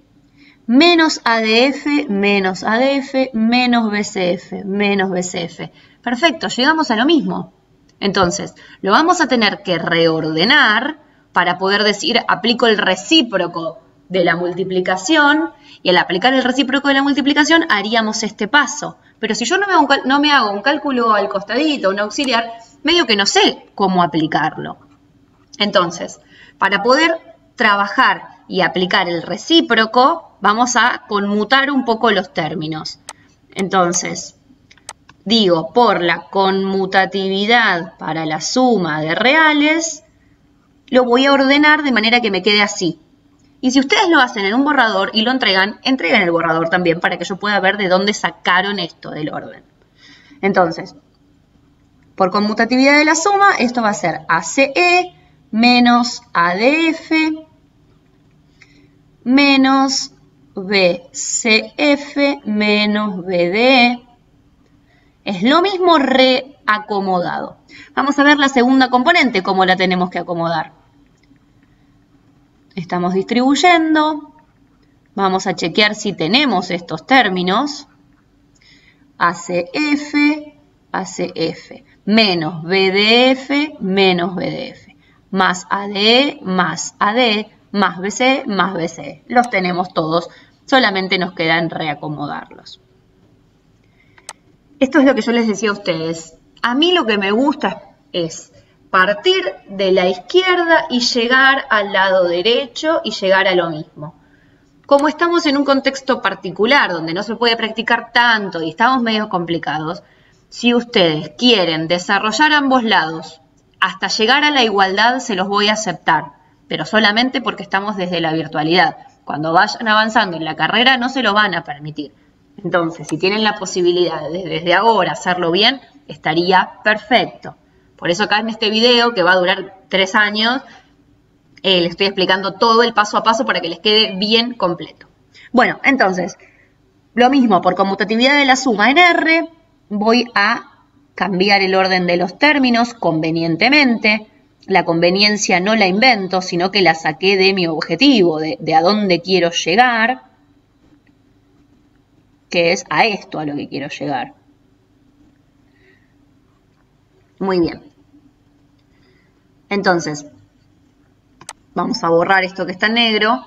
Menos ADF, menos ADF, menos BCF, menos BCF. Perfecto, llegamos a lo mismo. Entonces, lo vamos a tener que reordenar para poder decir, aplico el recíproco de la multiplicación, y al aplicar el recíproco de la multiplicación haríamos este paso. Pero si yo no me hago un cálculo al costadito, un auxiliar, medio que no sé cómo aplicarlo. Entonces, para poder trabajar y aplicar el recíproco, vamos a conmutar un poco los términos. Entonces, digo, por la conmutatividad para la suma de reales, lo voy a ordenar de manera que me quede así. Y si ustedes lo hacen en un borrador y lo entreguen el borrador también para que yo pueda ver de dónde sacaron esto del orden. Entonces, por conmutatividad de la suma, esto va a ser ACE menos ADF menos BCF menos BDE. Es lo mismo reacomodado. Vamos a ver la segunda componente, cómo la tenemos que acomodar. Estamos distribuyendo. Vamos a chequear si tenemos estos términos. ACF, ACF, menos BDF, menos BDF, más ADE, más AD, más BC, más BCE. Los tenemos todos, solamente nos queda en reacomodarlos. Esto es lo que yo les decía a ustedes. A mí lo que me gusta es partir de la izquierda y llegar al lado derecho y llegar a lo mismo. Como estamos en un contexto particular donde no se puede practicar tanto y estamos medio complicados, si ustedes quieren desarrollar ambos lados hasta llegar a la igualdad, se los voy a aceptar, pero solamente porque estamos desde la virtualidad. Cuando vayan avanzando en la carrera no se lo van a permitir. Entonces, si tienen la posibilidad de desde ahora hacerlo bien, estaría perfecto. Por eso acá en este video, que va a durar 3 años, les estoy explicando todo el paso a paso para que les quede bien completo. Bueno, entonces, lo mismo, por conmutatividad de la suma en R, voy a cambiar el orden de los términos convenientemente. La conveniencia no la invento, sino que la saqué de mi objetivo, de a dónde quiero llegar, que es a esto a lo que quiero llegar. Muy bien. Entonces, vamos a borrar esto que está en negro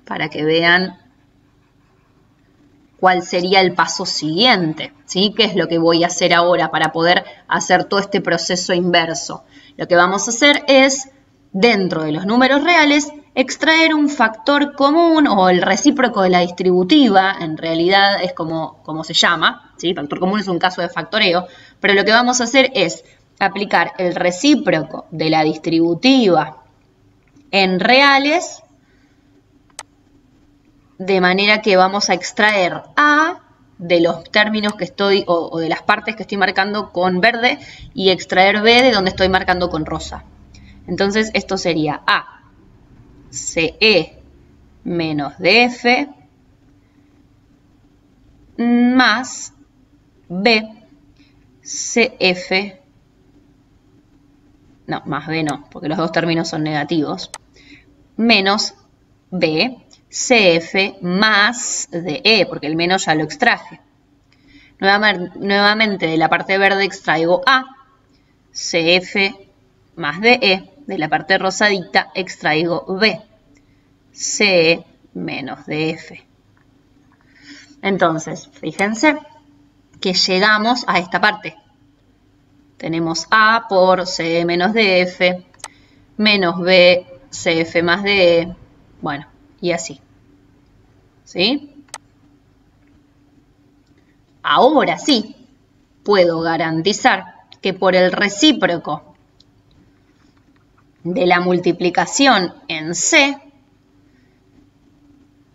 para que vean cuál sería el paso siguiente, ¿sí? ¿Qué es lo que voy a hacer ahora para poder hacer todo este proceso inverso? Lo que vamos a hacer es, dentro de los números reales, extraer un factor común o el recíproco de la distributiva, en realidad es como se llama, ¿sí? Factor común es un caso de factoreo, pero lo que vamos a hacer es aplicar el recíproco de la distributiva en reales, de manera que vamos a extraer A de los términos que estoy, o de las partes que estoy marcando con verde, y extraer B de donde estoy marcando con rosa. Entonces esto sería A, CE menos DF, más B, CF, no, más B no, porque los dos términos son negativos, menos B, CF más DE, porque el menos ya lo extraje. Nuevamente de la parte verde extraigo A, CF más DE, de la parte rosadita extraigo B, CE menos DF. Entonces, fíjense que llegamos a esta parte. Tenemos A por CE menos DF, menos B, CF más DE, bueno, y así. ¿Sí? Ahora sí, puedo garantizar que por el recíproco de la multiplicación en C,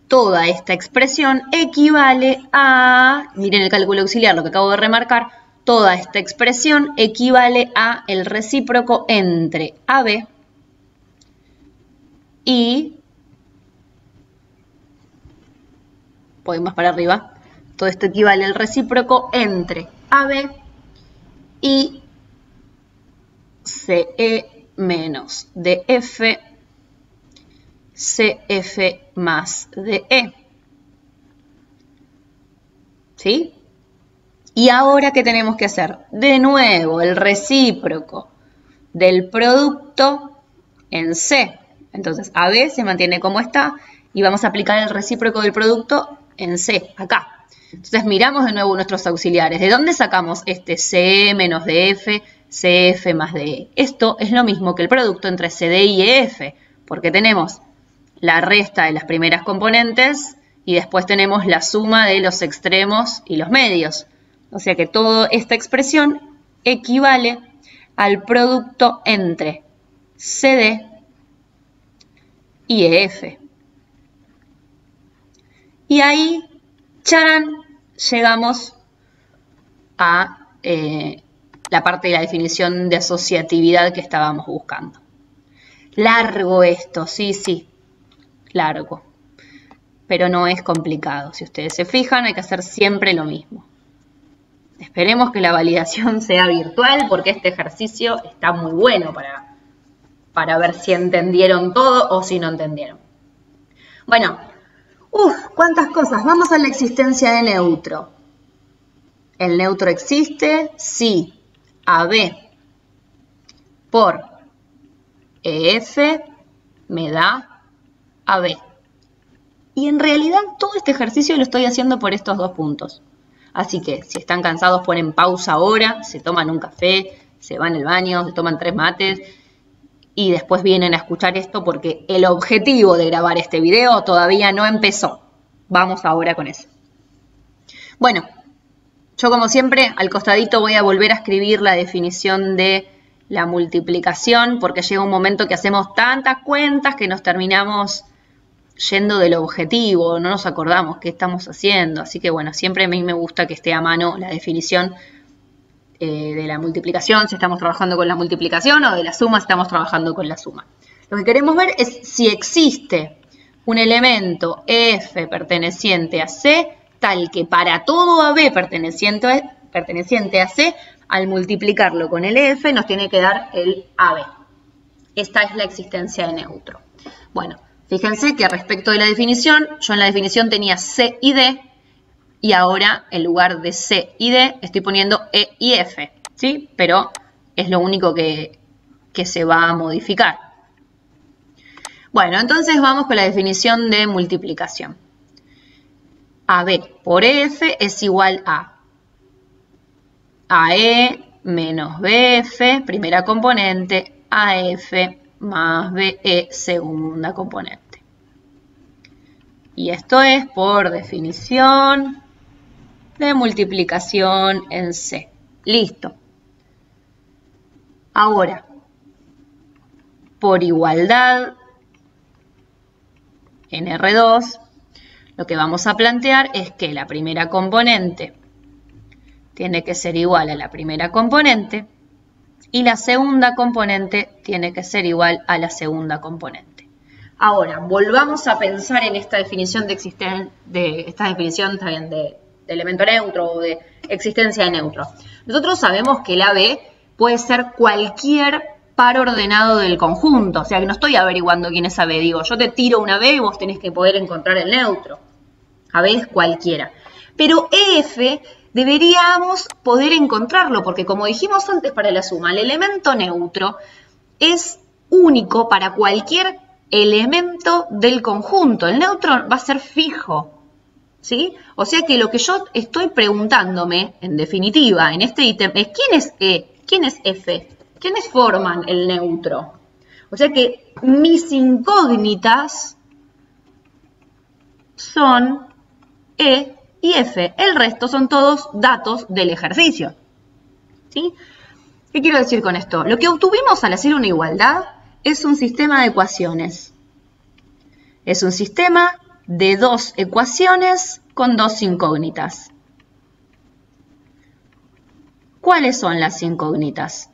toda esta expresión equivale a, miren el cálculo auxiliar, lo que acabo de remarcar, toda esta expresión equivale a el recíproco entre AB y, voy más para arriba, todo esto equivale al recíproco entre AB y CE menos DF, CF más DE. ¿Sí? Y ahora, ¿qué tenemos que hacer? De nuevo, el recíproco del producto en C. Entonces, AB se mantiene como está y vamos a aplicar el recíproco del producto en C, acá. Entonces, miramos de nuevo nuestros auxiliares. ¿De dónde sacamos este CE menos DF, CF más DE? Esto es lo mismo que el producto entre CD y EF, porque tenemos la resta de las primeras componentes y después tenemos la suma de los extremos y los medios. O sea que toda esta expresión equivale al producto entre CD y EF. Y ahí, ¡charán!, llegamos a la parte de la definición de asociatividad que estábamos buscando. Largo esto, sí, largo. pero no es complicado. Si ustedes se fijan, hay que hacer siempre lo mismo. Esperemos que la validación sea virtual porque este ejercicio está muy bueno para ver si entendieron todo o si no entendieron. Bueno, cuántas cosas. Vamos a la existencia de neutro. ¿El neutro existe? Sí. AB por EF me da AB. Y en realidad todo este ejercicio lo estoy haciendo por estos dos puntos. Así que si están cansados ponen pausa ahora, se toman un café, se van al baño, se toman 3 mates y después vienen a escuchar esto porque el objetivo de grabar este video todavía no empezó. Vamos ahora con eso. Bueno, yo como siempre al costadito voy a volver a escribir la definición de la multiplicación porque llega un momento que hacemos tantas cuentas que nos terminamos yendo del objetivo, no nos acordamos qué estamos haciendo. Así que bueno, siempre a mí me gusta que esté a mano la definición de la multiplicación, si estamos trabajando con la multiplicación, o de la suma, si estamos trabajando con la suma. Lo que queremos ver es si existe un elemento F perteneciente a C, tal que para todo AB perteneciente a C, al multiplicarlo con el F nos tiene que dar el AB. Esta es la existencia de neutro. Bueno, fíjense que respecto de la definición, yo en la definición tenía C y D, y ahora en lugar de C y D estoy poniendo E y F, ¿sí? Pero es lo único que se va a modificar. Bueno, entonces vamos con la definición de multiplicación. AB por EF es igual a AE menos BF, primera componente, AF más BE, segunda componente. Y esto es por definición de multiplicación en C. Listo. Ahora, por igualdad en R2, lo que vamos a plantear es que la primera componente tiene que ser igual a la primera componente y la segunda componente tiene que ser igual a la segunda componente. Ahora, volvamos a pensar en esta definición de elemento neutro o de existencia de neutro. Nosotros sabemos que el AB puede ser cualquier par ordenado del conjunto, o sea que no estoy averiguando quién es AB, digo, yo te tiro una AB y vos tenés que poder encontrar el neutro. AB es cualquiera. Pero EF deberíamos poder encontrarlo, porque como dijimos antes para la suma, el elemento neutro es único para cualquier elemento del conjunto. El neutro va a ser fijo, ¿sí? O sea que lo que yo estoy preguntándome, en definitiva, en este ítem, es ¿quién es E? ¿Quién es F? ¿Quiénes forman el neutro? O sea que mis incógnitas son E y F. El resto son todos datos del ejercicio, ¿sí? ¿Qué quiero decir con esto? Lo que obtuvimos al hacer una igualdad es un sistema de ecuaciones. Es un sistema de dos ecuaciones con dos incógnitas. ¿Cuáles son las incógnitas?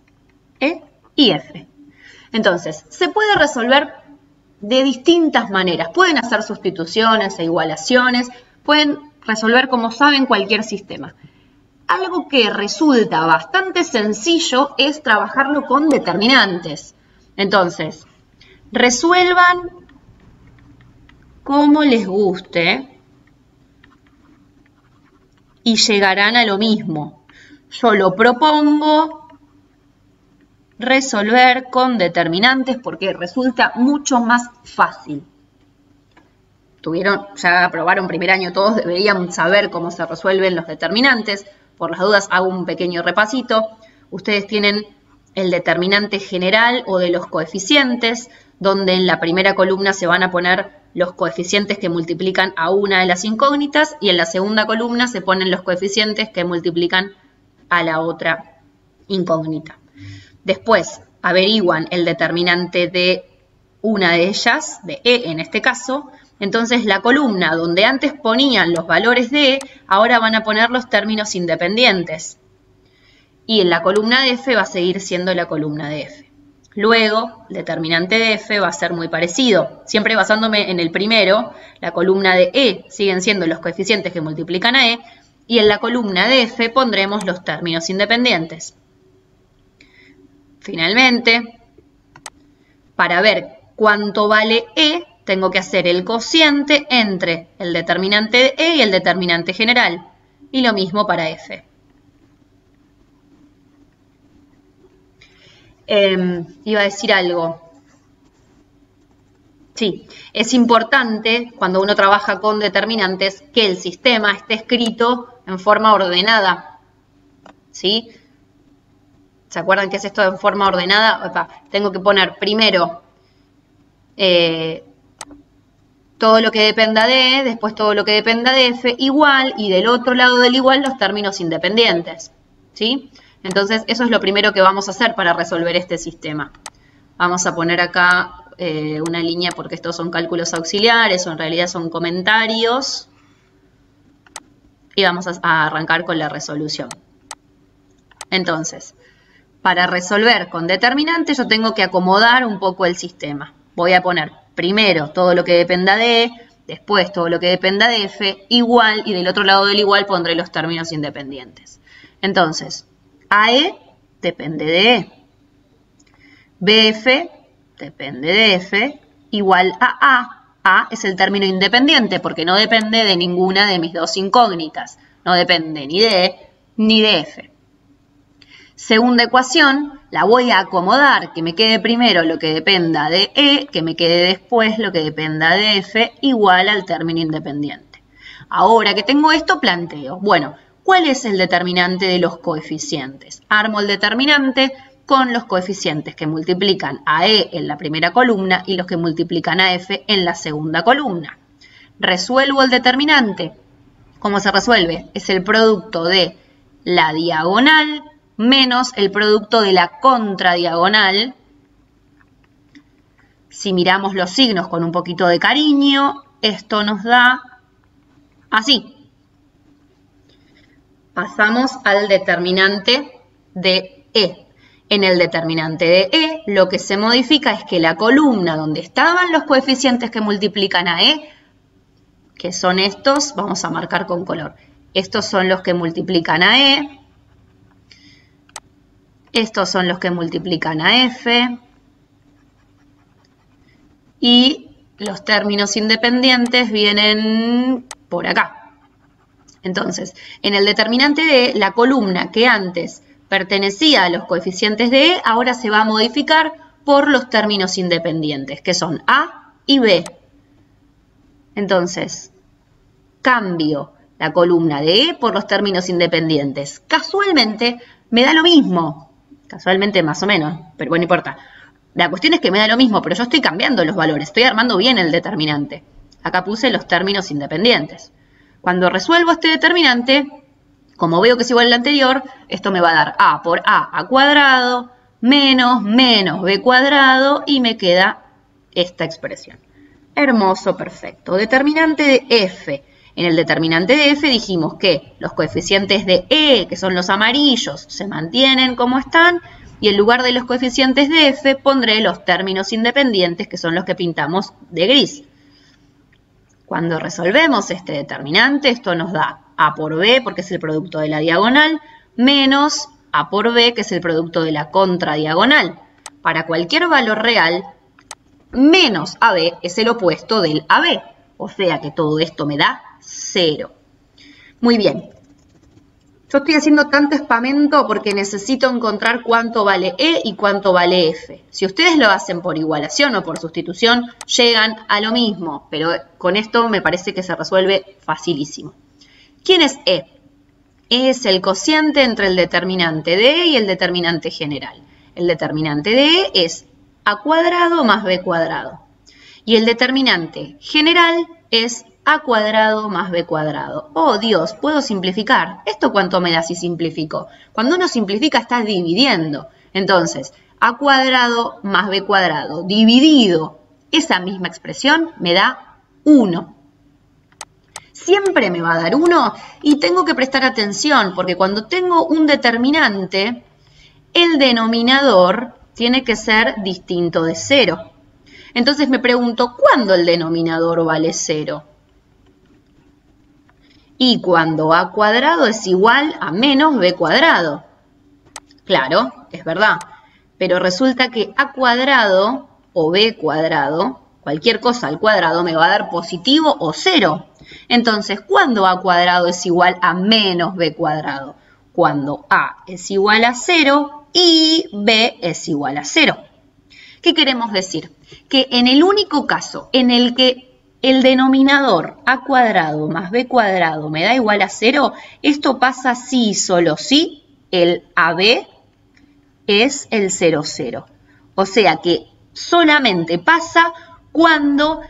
E y F. Entonces, se puede resolver de distintas maneras. Pueden hacer sustituciones e igualaciones, pueden resolver, como saben, cualquier sistema. Algo que resulta bastante sencillo es trabajarlo con determinantes. Entonces, resuelvan como les guste y llegarán a lo mismo. Yo lo propongo resolver con determinantes porque resulta mucho más fácil. Ya aprobaron primer año todos, deberían saber cómo se resuelven los determinantes. Por las dudas hago un pequeño repasito. Ustedes tienen el determinante general o de los coeficientes, donde en la primera columna se van a poner los coeficientes que multiplican a una de las incógnitas y en la segunda columna se ponen los coeficientes que multiplican a la otra incógnita. Después averiguan el determinante de una de ellas, de E en este caso. Entonces la columna donde antes ponían los valores de E, ahora van a poner los términos independientes. Y en la columna de F va a seguir siendo la columna de F. Luego, el determinante de f va a ser muy parecido. Siempre basándome en el primero, la columna de e siguen siendo los coeficientes que multiplican a e, y en la columna de f pondremos los términos independientes. Finalmente, para ver cuánto vale e, tengo que hacer el cociente entre el determinante de e y el determinante general. Y lo mismo para f. Iba a decir algo. Sí, es importante cuando uno trabaja con determinantes que el sistema esté escrito en forma ordenada. ¿Sí? ¿Se acuerdan qué es esto de en forma ordenada? Opa, tengo que poner primero todo lo que dependa de E, después todo lo que dependa de F, igual, y del otro lado del igual los términos independientes. ¿Sí? Entonces, eso es lo primero que vamos a hacer para resolver este sistema. Vamos a poner acá una línea porque estos son cálculos auxiliares o en realidad son comentarios. Y vamos a arrancar con la resolución. Entonces, para resolver con determinantes yo tengo que acomodar un poco el sistema. Voy a poner primero todo lo que dependa de E, después todo lo que dependa de F, igual, y del otro lado del igual pondré los términos independientes. Entonces, AE depende de E. BF depende de F, igual a A. A es el término independiente porque no depende de ninguna de mis dos incógnitas. No depende ni de E ni de F. Segunda ecuación, la voy a acomodar, que me quede primero lo que dependa de E, que me quede después lo que dependa de F, igual al término independiente. Ahora que tengo esto, planteo, bueno, ¿cuál es el determinante de los coeficientes? Armo el determinante con los coeficientes que multiplican a E en la primera columna y los que multiplican a F en la segunda columna. Resuelvo el determinante. ¿Cómo se resuelve? Es el producto de la diagonal menos el producto de la contradiagonal. Si miramos los signos con un poquito de cariño, esto nos da así. Pasamos al determinante de E. En el determinante de E, lo que se modifica es que la columna donde estaban los coeficientes que multiplican a E, que son estos, vamos a marcar con color. Estos son los que multiplican a E. Estos son los que multiplican a F. Y los términos independientes vienen por acá. Entonces, en el determinante de la columna que antes pertenecía a los coeficientes de E, ahora se va a modificar por los términos independientes, que son A y B. Entonces, cambio la columna de E por los términos independientes. Casualmente me da lo mismo. Casualmente más o menos, pero bueno, no importa. La cuestión es que me da lo mismo, pero yo estoy cambiando los valores, estoy armando bien el determinante. Acá puse los términos independientes. Cuando resuelvo este determinante, como veo que es igual al anterior, esto me va a dar A por A cuadrado menos B cuadrado y me queda esta expresión. Hermoso, perfecto. Determinante de F. En el determinante de F dijimos que los coeficientes de E, que son los amarillos, se mantienen como están y en lugar de los coeficientes de F pondré los términos independientes, que son los que pintamos de gris. Cuando resolvemos este determinante, esto nos da A por B, porque es el producto de la diagonal, menos A por B, que es el producto de la contradiagonal. Para cualquier valor real, menos AB es el opuesto del AB. O sea que todo esto me da 0. Muy bien. Yo estoy haciendo tanto espamento porque necesito encontrar cuánto vale E y cuánto vale F. Si ustedes lo hacen por igualación o por sustitución, llegan a lo mismo. Pero con esto me parece que se resuelve facilísimo. ¿Quién es E? E es el cociente entre el determinante de E y el determinante general. El determinante de E es A cuadrado más B cuadrado. Y el determinante general es A cuadrado más B cuadrado. Oh Dios, puedo simplificar. ¿Esto cuánto me da si simplifico? Cuando uno simplifica está dividiendo. Entonces, A cuadrado más B cuadrado dividido esa misma expresión me da 1. Siempre me va a dar 1 y tengo que prestar atención porque cuando tengo un determinante, el denominador tiene que ser distinto de 0. Entonces me pregunto, ¿cuándo el denominador vale 0? Y cuando a cuadrado es igual a menos b cuadrado. Claro, es verdad. Pero resulta que a cuadrado o b cuadrado, cualquier cosa al cuadrado me va a dar positivo o 0. Entonces, ¿cuándo a cuadrado es igual a menos b cuadrado? Cuando a es igual a 0 y b es igual a 0. ¿Qué queremos decir? Que en el único caso en el que el denominador a cuadrado más b cuadrado me da igual a 0, esto pasa si y solo si el AB es el 0, 0. O sea que solamente pasa cuando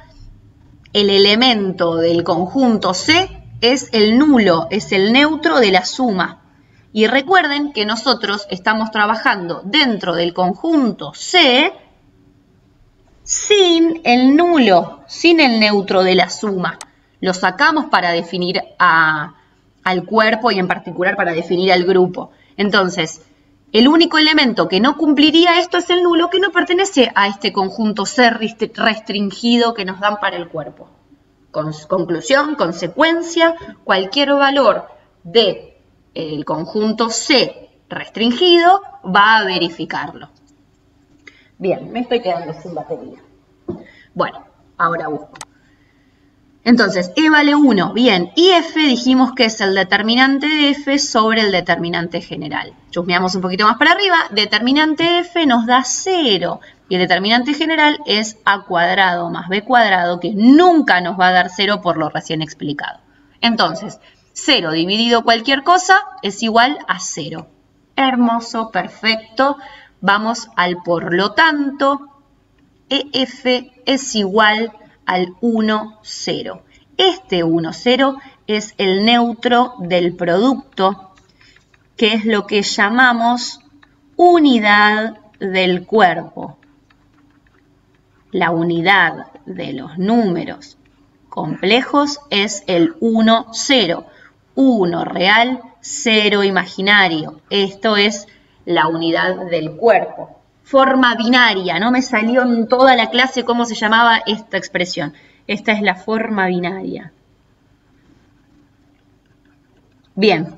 el elemento del conjunto C es el nulo, es el neutro de la suma. Y recuerden que nosotros estamos trabajando dentro del conjunto C sin el nulo, sin el neutro de la suma. Lo sacamos para definir al cuerpo y en particular para definir al grupo. Entonces, el único elemento que no cumpliría esto es el nulo, que no pertenece a este conjunto C restringido que nos dan para el cuerpo. Conclusión, consecuencia, cualquier valor del conjunto C restringido va a verificarlo. Bien, me estoy quedando sin batería. Bueno, ahora busco. Entonces, E vale 1. Bien, y F dijimos que es el determinante de F sobre el determinante general. Chusmeamos un poquito más para arriba. Determinante F nos da 0. Y el determinante general es A cuadrado más B cuadrado, que nunca nos va a dar 0 por lo recién explicado. Entonces, 0 dividido cualquier cosa es igual a 0. Hermoso, perfecto. Vamos al por lo tanto, EF es igual al 1, 0. Este 1, 0 es el neutro del producto, que es lo que llamamos unidad del cuerpo. La unidad de los números complejos es el 1, 0. 1 real, 0 imaginario. Esto es la unidad del cuerpo. Forma binaria, no me salió en toda la clase cómo se llamaba esta expresión. Esta es la forma binaria. Bien,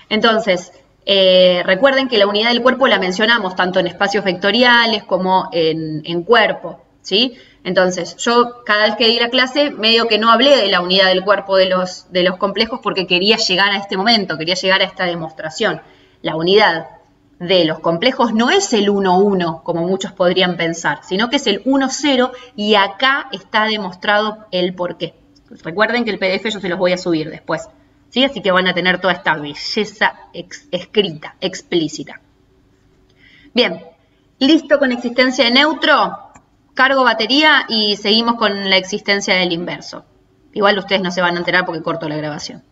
entonces, recuerden que la unidad del cuerpo la mencionamos tanto en espacios vectoriales como en cuerpo, ¿sí? Entonces, yo cada vez que di la clase, medio que no hablé de la unidad del cuerpo de los complejos porque quería llegar a este momento, quería llegar a esta demostración. La unidad de los complejos no es el 1, 1, como muchos podrían pensar, sino que es el 1, 0 y acá está demostrado el por qué. Recuerden que el PDF yo se los voy a subir después, ¿sí? Así que van a tener toda esta belleza escrita, explícita. Bien, listo con existencia de neutro, cargo batería y seguimos con la existencia del inverso. Igual ustedes no se van a enterar porque corto la grabación.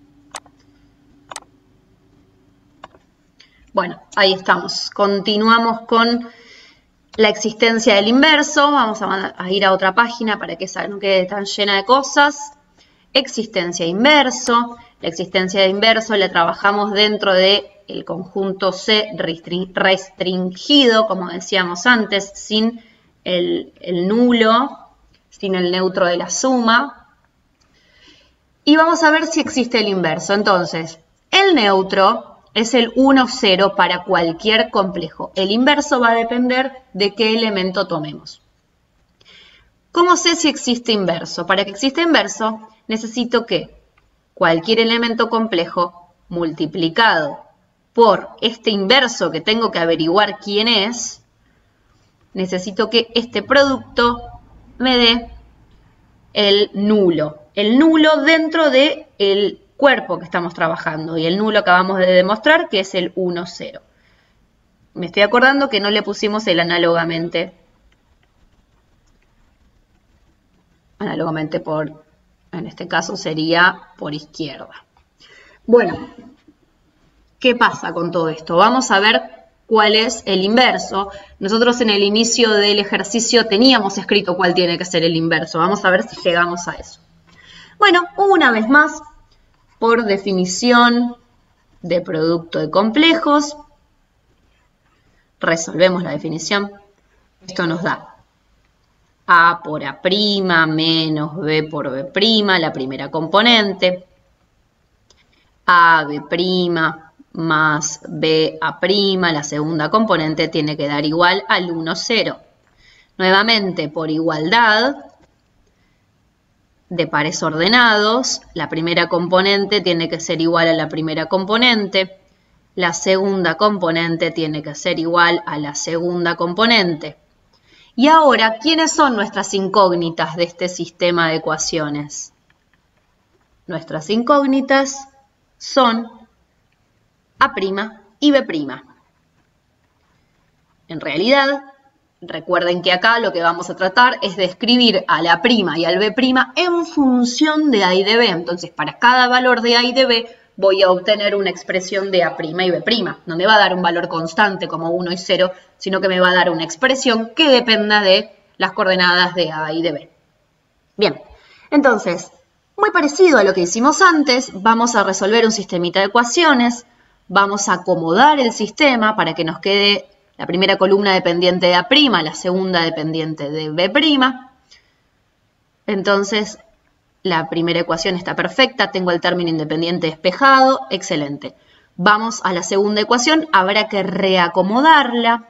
Bueno, ahí estamos. Continuamos con la existencia del inverso. Vamos a ir a otra página para que esa no quede tan llena de cosas. Existencia inverso. La existencia de inverso la trabajamos dentro del conjunto C restringido, como decíamos antes, sin el nulo, sin el neutro de la suma. Y vamos a ver si existe el inverso. Entonces, el neutro es el 1, 0 para cualquier complejo. El inverso va a depender de qué elemento tomemos. ¿Cómo sé si existe inverso? Para que exista inverso, necesito que cualquier elemento complejo multiplicado por este inverso que tengo que averiguar quién es, necesito que este producto me dé el nulo. El nulo dentro del cuerpo que estamos trabajando y el nulo acabamos de demostrar que es el 1, 0. Me estoy acordando que no le pusimos el análogamente. Análogamente por, en este caso sería por izquierda. Bueno, ¿qué pasa con todo esto? Vamos a ver cuál es el inverso. Nosotros en el inicio del ejercicio teníamos escrito cuál tiene que ser el inverso. Vamos a ver si llegamos a eso. Bueno, una vez más, por definición de producto de complejos, resolvemos la definición. Esto nos da A por A' menos B por B', la primera componente. AB' más BA', la segunda componente, tiene que dar igual al 1, 0. Nuevamente, por igualdad de pares ordenados, la primera componente tiene que ser igual a la primera componente, la segunda componente tiene que ser igual a la segunda componente. Y ahora, ¿quiénes son nuestras incógnitas de este sistema de ecuaciones? Nuestras incógnitas son A' y B'. En realidad, recuerden que acá lo que vamos a tratar es de escribir a la prima y al B' en función de A y de B. Entonces, para cada valor de A y de B, voy a obtener una expresión de A' y B'. No me va a dar un valor constante como 1 y 0, sino que me va a dar una expresión que dependa de las coordenadas de A y de B. Bien, entonces, muy parecido a lo que hicimos antes, vamos a resolver un sistemita de ecuaciones, vamos a acomodar el sistema para que nos quede la primera columna dependiente de A', la segunda dependiente de B'. Entonces, la primera ecuación está perfecta, tengo el término independiente despejado, excelente. Vamos a la segunda ecuación, habrá que reacomodarla.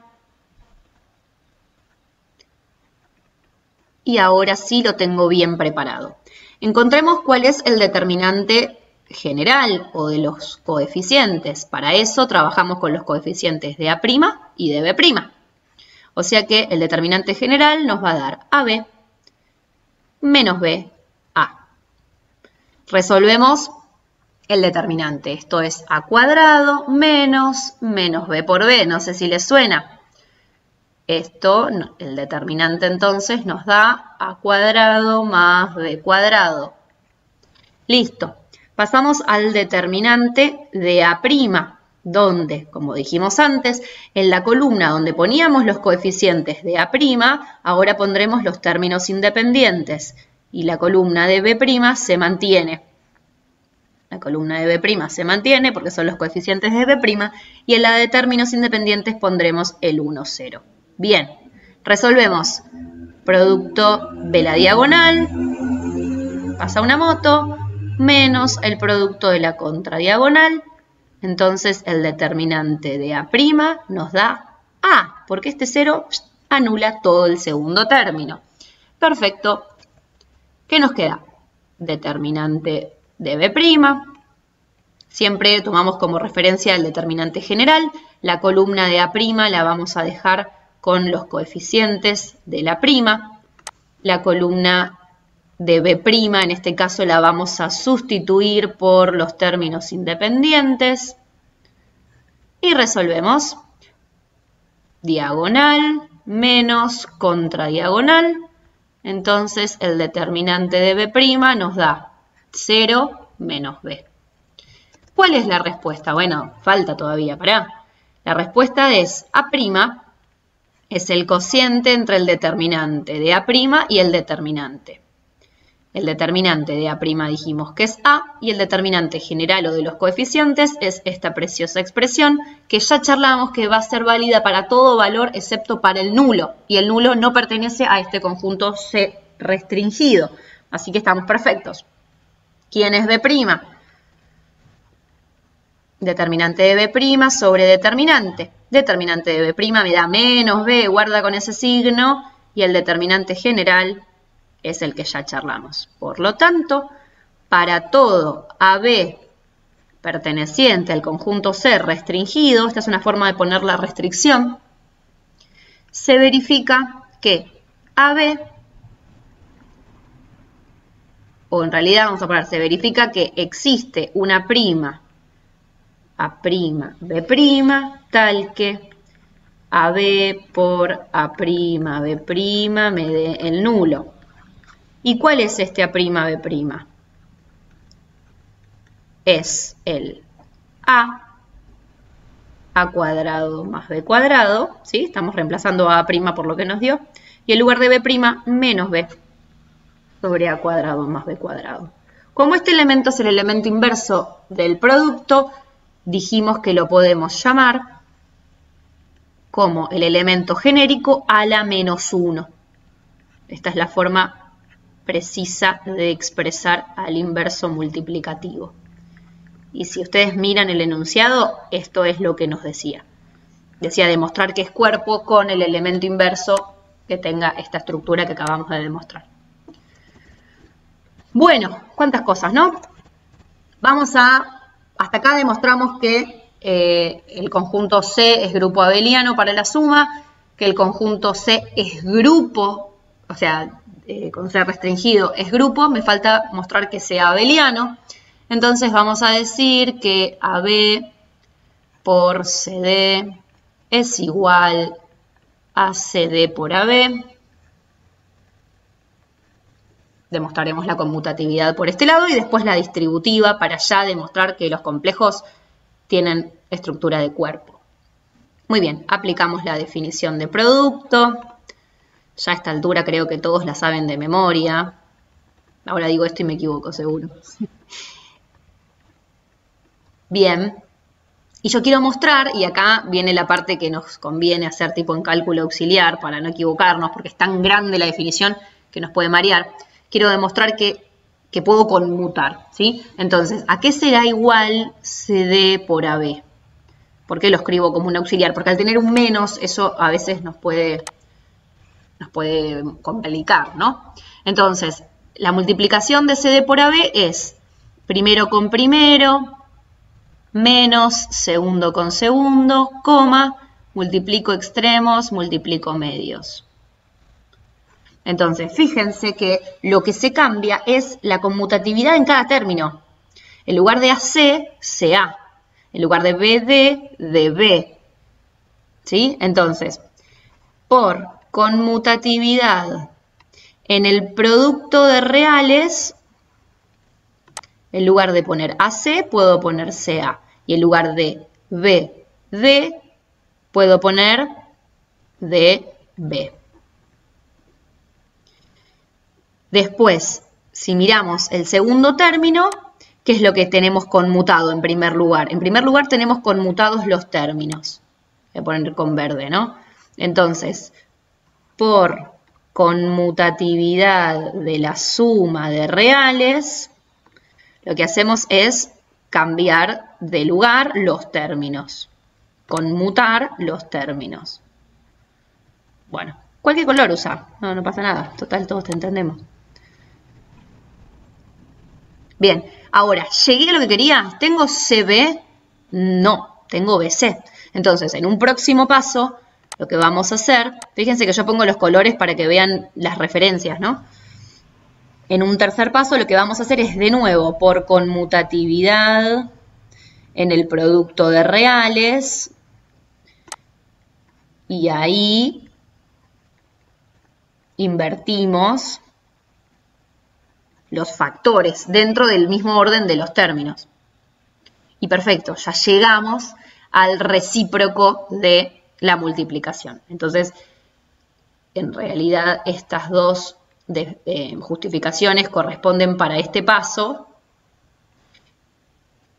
Y ahora sí lo tengo bien preparado. Encontremos cuál es el determinante general o de los coeficientes. Para eso trabajamos con los coeficientes de A' y de B'. O sea que el determinante general nos va a dar AB menos BA. Resolvemos el determinante. Esto es A cuadrado menos B por B. No sé si les suena. Esto, el determinante entonces nos da A cuadrado más B cuadrado. Listo. Pasamos al determinante de A', donde, como dijimos antes, en la columna donde poníamos los coeficientes de A', ahora pondremos los términos independientes. Y la columna de B' se mantiene. La columna de B' se mantiene porque son los coeficientes de B'. Y en la de términos independientes pondremos el 1, 0. Bien, resolvemos producto de la diagonal, pasa una moto, menos el producto de la contradiagonal. Entonces el determinante de A' nos da A, porque este 0 anula todo el segundo término. Perfecto. ¿Qué nos queda? Determinante de B'. Siempre tomamos como referencia el determinante general. La columna de A' la vamos a dejar con los coeficientes de la prima. La columna de B', en este caso, la vamos a sustituir por los términos independientes. Y resolvemos. Diagonal menos contradiagonal. Entonces, el determinante de B' nos da 0 menos B. ¿Cuál es la respuesta? Bueno, falta todavía, pará. La respuesta es A' es el cociente entre el determinante de A' y el determinante. El determinante de A' dijimos que es A y el determinante general o de los coeficientes es esta preciosa expresión que ya charlamos que va a ser válida para todo valor excepto para el nulo. Y el nulo no pertenece a este conjunto C restringido. Así que estamos perfectos. ¿Quién es B'? Determinante de B' sobre determinante. Determinante de B' me da menos B, guarda con ese signo, y el determinante general es el que ya charlamos. Por lo tanto, para todo AB perteneciente al conjunto C restringido, esta es una forma de poner la restricción, se verifica que AB, o en realidad vamos a poner, se verifica que existe una prima A', B', tal que AB por A', B' me dé el nulo. ¿Y cuál es este A', B'? Es el A cuadrado más B cuadrado, ¿sí? Estamos reemplazando a A' por lo que nos dio. Y en lugar de B' menos B sobre A cuadrado más B cuadrado. Como este elemento es el elemento inverso del producto, dijimos que lo podemos llamar como el elemento genérico a la menos 1. Esta es la forma precisa de expresar al inverso multiplicativo. Y si ustedes miran el enunciado, esto es lo que nos decía. Decía demostrar que es cuerpo con el elemento inverso que tenga esta estructura que acabamos de demostrar. Bueno, cuántas cosas, ¿no? Hasta acá demostramos que el conjunto C es grupo abeliano para la suma, que el conjunto C es grupo, o sea, con C restringido es grupo, me falta mostrar que sea abeliano. Entonces vamos a decir que AB por CD es igual a CD por AB. Demostraremos la conmutatividad por este lado y después la distributiva para ya demostrar que los complejos tienen estructura de cuerpo. Muy bien, aplicamos la definición de producto. Ya a esta altura creo que todos la saben de memoria. Ahora digo esto y me equivoco, seguro. Bien. Y yo quiero mostrar, y acá viene la parte que nos conviene hacer tipo en cálculo auxiliar para no equivocarnos, porque es tan grande la definición que nos puede marear. Quiero demostrar que puedo conmutar, ¿sí? Entonces, ¿a qué será igual CD por AB? ¿Por qué lo escribo como un auxiliar? Porque al tener un menos, eso a veces nos puede complicar, ¿no? Entonces, la multiplicación de CD por AB es primero con primero, menos segundo con segundo, coma, multiplico extremos, multiplico medios. Entonces, fíjense que lo que se cambia es la conmutatividad en cada término. En lugar de AC, CA. En lugar de BD, DB. ¿Sí? Entonces, por conmutatividad en el producto de reales, en lugar de poner AC, puedo poner CA. Y en lugar de BD, puedo poner DB. Después, si miramos el segundo término, ¿qué es lo que tenemos conmutado en primer lugar? En primer lugar tenemos conmutados los términos. Voy a poner con verde, ¿no? Entonces, por conmutatividad de la suma de reales, lo que hacemos es cambiar de lugar los términos. Conmutar los términos. Bueno, cualquier color usa. No pasa nada. Total, todos te entendemos. Bien, ahora, ¿llegué a lo que quería? ¿Tengo CB? No, tengo BC. Entonces, en un próximo paso, lo que vamos a hacer, fíjense que yo pongo los colores para que vean las referencias, ¿no? En un tercer paso, lo que vamos a hacer es, de nuevo, por conmutatividad en el producto de reales, y ahí invertimos los factores dentro del mismo orden de los términos. Y perfecto, ya llegamos al recíproco de la multiplicación. Entonces, en realidad, estas dos justificaciones corresponden para este paso.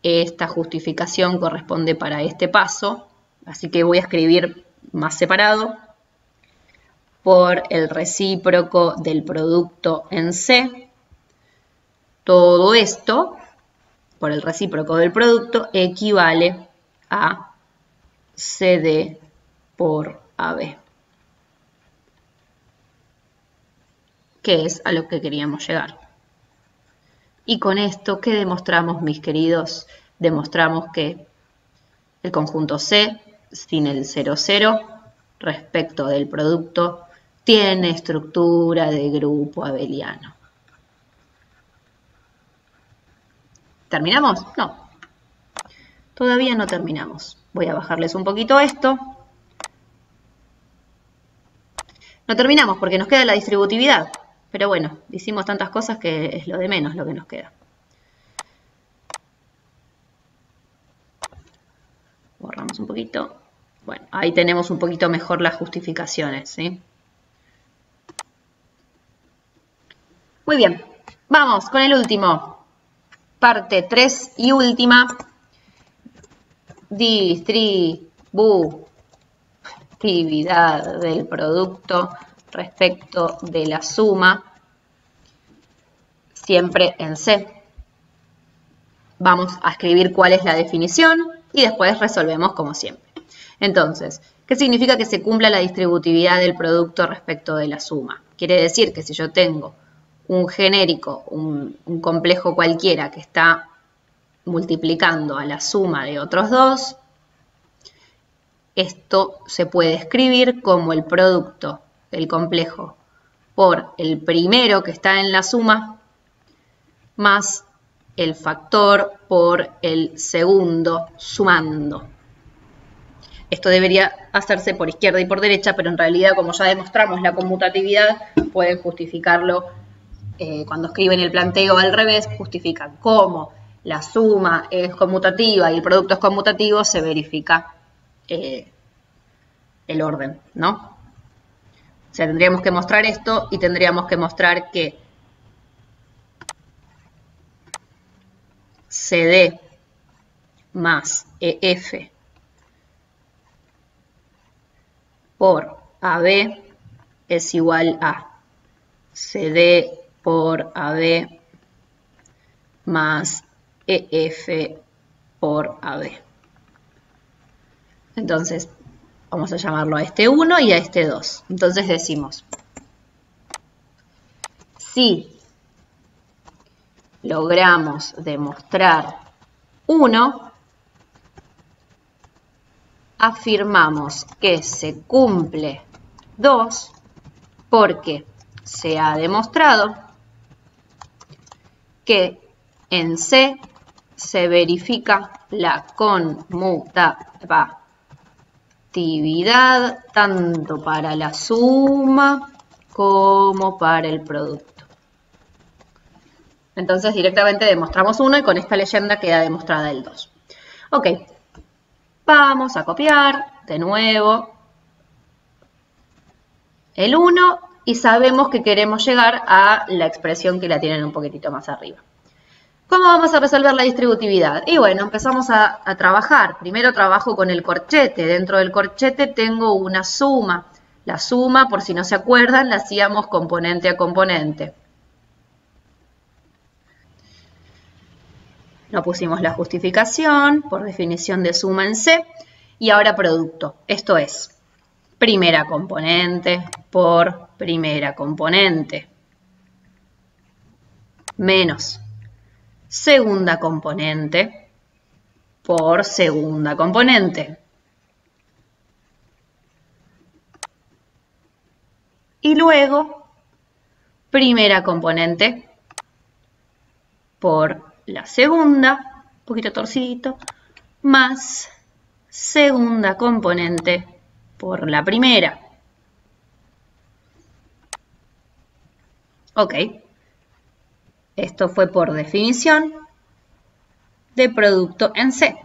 Esta justificación corresponde para este paso. Así que voy a escribir más separado. Por el recíproco del producto en C. Todo esto, por el recíproco del producto, equivale a CD por AB. Que es a lo que queríamos llegar. Y con esto, ¿qué demostramos, mis queridos? Demostramos que el conjunto C, sin el 0, 0, respecto del producto, tiene estructura de grupo abeliano. ¿Terminamos? No. Todavía no terminamos. Voy a bajarles un poquito esto. No terminamos porque nos queda la distributividad. Pero bueno, hicimos tantas cosas que es lo de menos lo que nos queda. Borramos un poquito. Bueno, ahí tenemos un poquito mejor las justificaciones, ¿sí? Muy bien. Vamos con el último. Parte 3 y última. distributividad del producto respecto de la suma, siempre en C. Vamos a escribir cuál es la definición y después resolvemos como siempre. Entonces, ¿qué significa que se cumpla la distributividad del producto respecto de la suma? Quiere decir que si yo tengo un genérico, un complejo cualquiera que está multiplicando a la suma de otros dos, esto se puede escribir como el producto del complejo por el primero que está en la suma más el factor por el segundo sumando. Esto debería hacerse por izquierda y por derecha, pero en realidad, como ya demostramos la conmutatividad, pueden justificarlo cuando escriben el planteo al revés, justifican cómo la suma es conmutativa y el producto es conmutativo, se verifica el orden, ¿no? O sea, tendríamos que mostrar esto y tendríamos que mostrar que CD más EF por AB es igual a CD por AB más EF por AB. Entonces, vamos a llamarlo a este 1 y a este 2. Entonces decimos, si logramos demostrar 1, afirmamos que se cumple 2 porque se ha demostrado que en C se verifica la conmutatividad tanto para la suma como para el producto. Entonces directamente demostramos 1 y con esta leyenda queda demostrada el 2. Ok, vamos a copiar de nuevo el 1 y sabemos que queremos llegar a la expresión que la tienen un poquitito más arriba. ¿Cómo vamos a resolver la distributividad? Y bueno, empezamos a trabajar. Primero trabajo con el corchete. Dentro del corchete tengo una suma. La suma, por si no se acuerdan, la hacíamos componente a componente. No pusimos la justificación por definición de suma en C. Y ahora producto. Esto es primera componente por primera componente. Menos segunda componente por segunda componente. Y luego, primera componente por la segunda, un poquito torcidito, más segunda componente por la primera. Ok. Esto fue por definición de producto en C.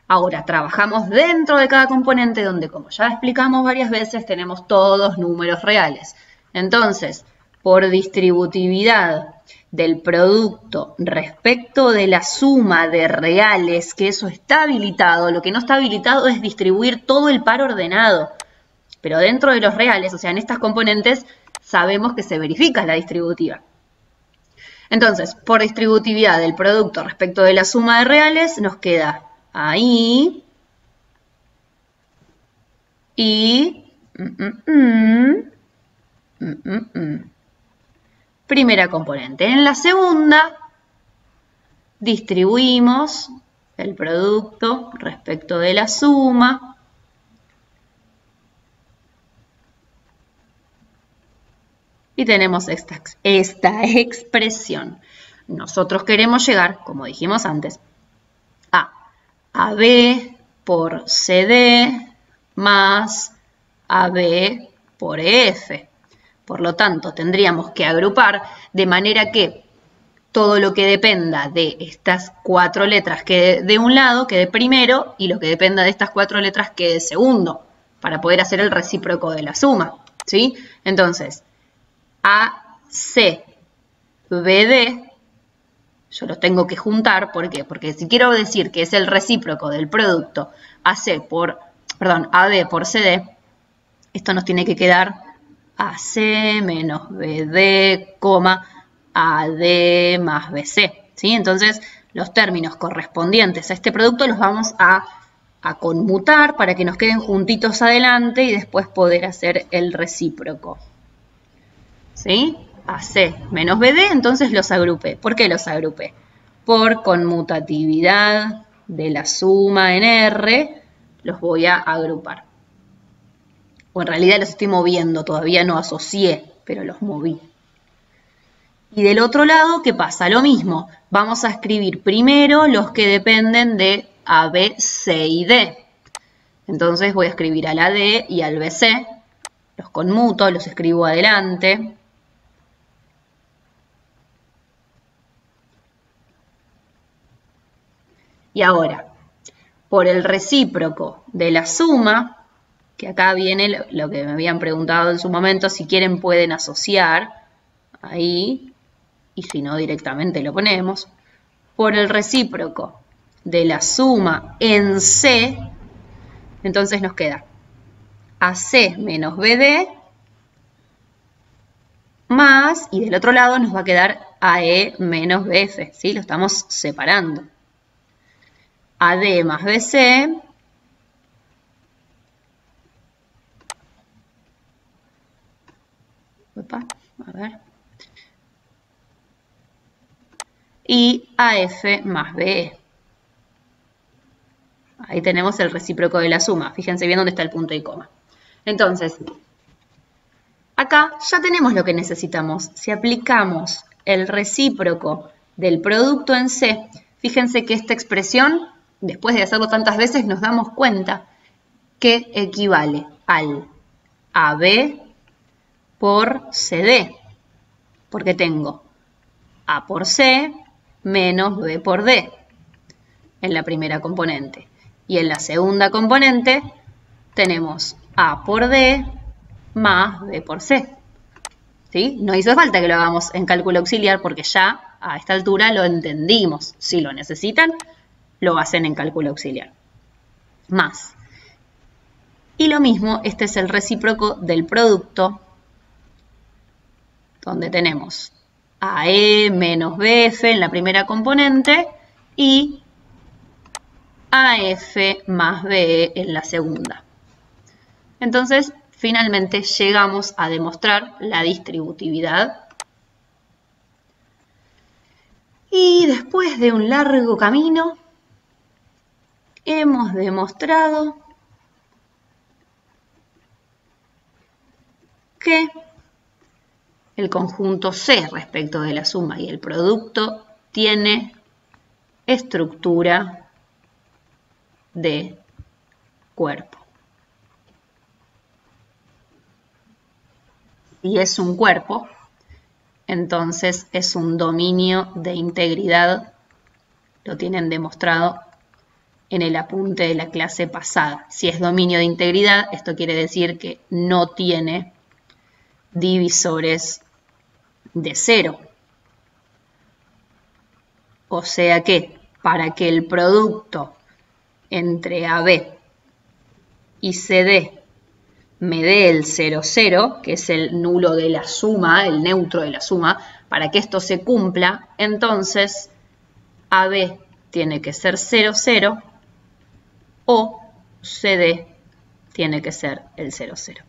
Ahora trabajamos dentro de cada componente donde, como ya explicamos varias veces, tenemos todos números reales. Entonces, por distributividad del producto respecto de la suma de reales, que eso está habilitado, lo que no está habilitado es distribuir todo el par ordenado. Pero dentro de los reales, o sea, en estas componentes, sabemos que se verifica la distributiva. Entonces, por distributividad del producto respecto de la suma de reales, nos queda ahí y primera componente. En la segunda, distribuimos el producto respecto de la suma. Y tenemos esta expresión. Nosotros queremos llegar, como dijimos antes, a AB por CD más AB por EF. Por lo tanto, tendríamos que agrupar de manera que todo lo que dependa de estas 4 letras quede de un lado, quede primero, y lo que dependa de estas 4 letras quede segundo, para poder hacer el recíproco de la suma, ¿sí? Entonces, AC, BD, yo los tengo que juntar, ¿por qué? Porque si quiero decir que es el recíproco del producto AB por CD, Esto nos tiene que quedar AC menos BD, AD más BC, ¿sí? Entonces, los términos correspondientes a este producto los vamos a conmutar para que nos queden juntitos adelante y después poder hacer el recíproco, ¿sí? AC menos BD, entonces los agrupé. ¿Por qué los agrupé? Por conmutatividad de la suma en R, los voy a agrupar. O en realidad los estoy moviendo, todavía no asocié, pero los moví. Y del otro lado, ¿qué pasa? Lo mismo, vamos a escribir primero los que dependen de A, B, C y D. Entonces voy a escribir al AD y al BC, los conmuto, los escribo adelante. Y ahora, por el recíproco de la suma, que acá viene lo que me habían preguntado en su momento, si quieren pueden asociar, ahí, y si no directamente lo ponemos, por el recíproco de la suma en C, entonces nos queda AC menos BD más, y del otro lado nos va a quedar AE menos BF, ¿sí? Lo estamos separando. AD más BC a ver, y AF más BE. Ahí tenemos el recíproco de la suma. Fíjense bien dónde está el punto y coma. Entonces, acá ya tenemos lo que necesitamos. Si aplicamos el recíproco del producto en C, fíjense que esta expresión, después de hacerlo tantas veces, nos damos cuenta que equivale al AB por CD. Porque tengo A por C menos B por D en la primera componente. Y en la segunda componente tenemos A por D más B por C. ¿Sí? No hizo falta que lo hagamos en cálculo auxiliar porque ya a esta altura lo entendimos. Si lo necesitan, lo hacen en cálculo auxiliar. Más. Y lo mismo, este es el recíproco del producto, donde tenemos AE menos BF en la primera componente y AF más BE en la segunda. Entonces, finalmente llegamos a demostrar la distributividad. Y después de un largo camino, hemos demostrado que el conjunto C respecto de la suma y el producto tiene estructura de cuerpo. Si es un cuerpo, entonces es un dominio de integridad. Lo tienen demostrado en el apunte de la clase pasada. Si es dominio de integridad, esto quiere decir que no tiene divisores de 0. O sea que para que el producto entre AB y CD me dé el 0, 0, que es el nulo de la suma, el neutro de la suma, para que esto se cumpla, entonces AB tiene que ser 0, 0 o CD tiene que ser el 0, 0.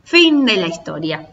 Fin de la historia.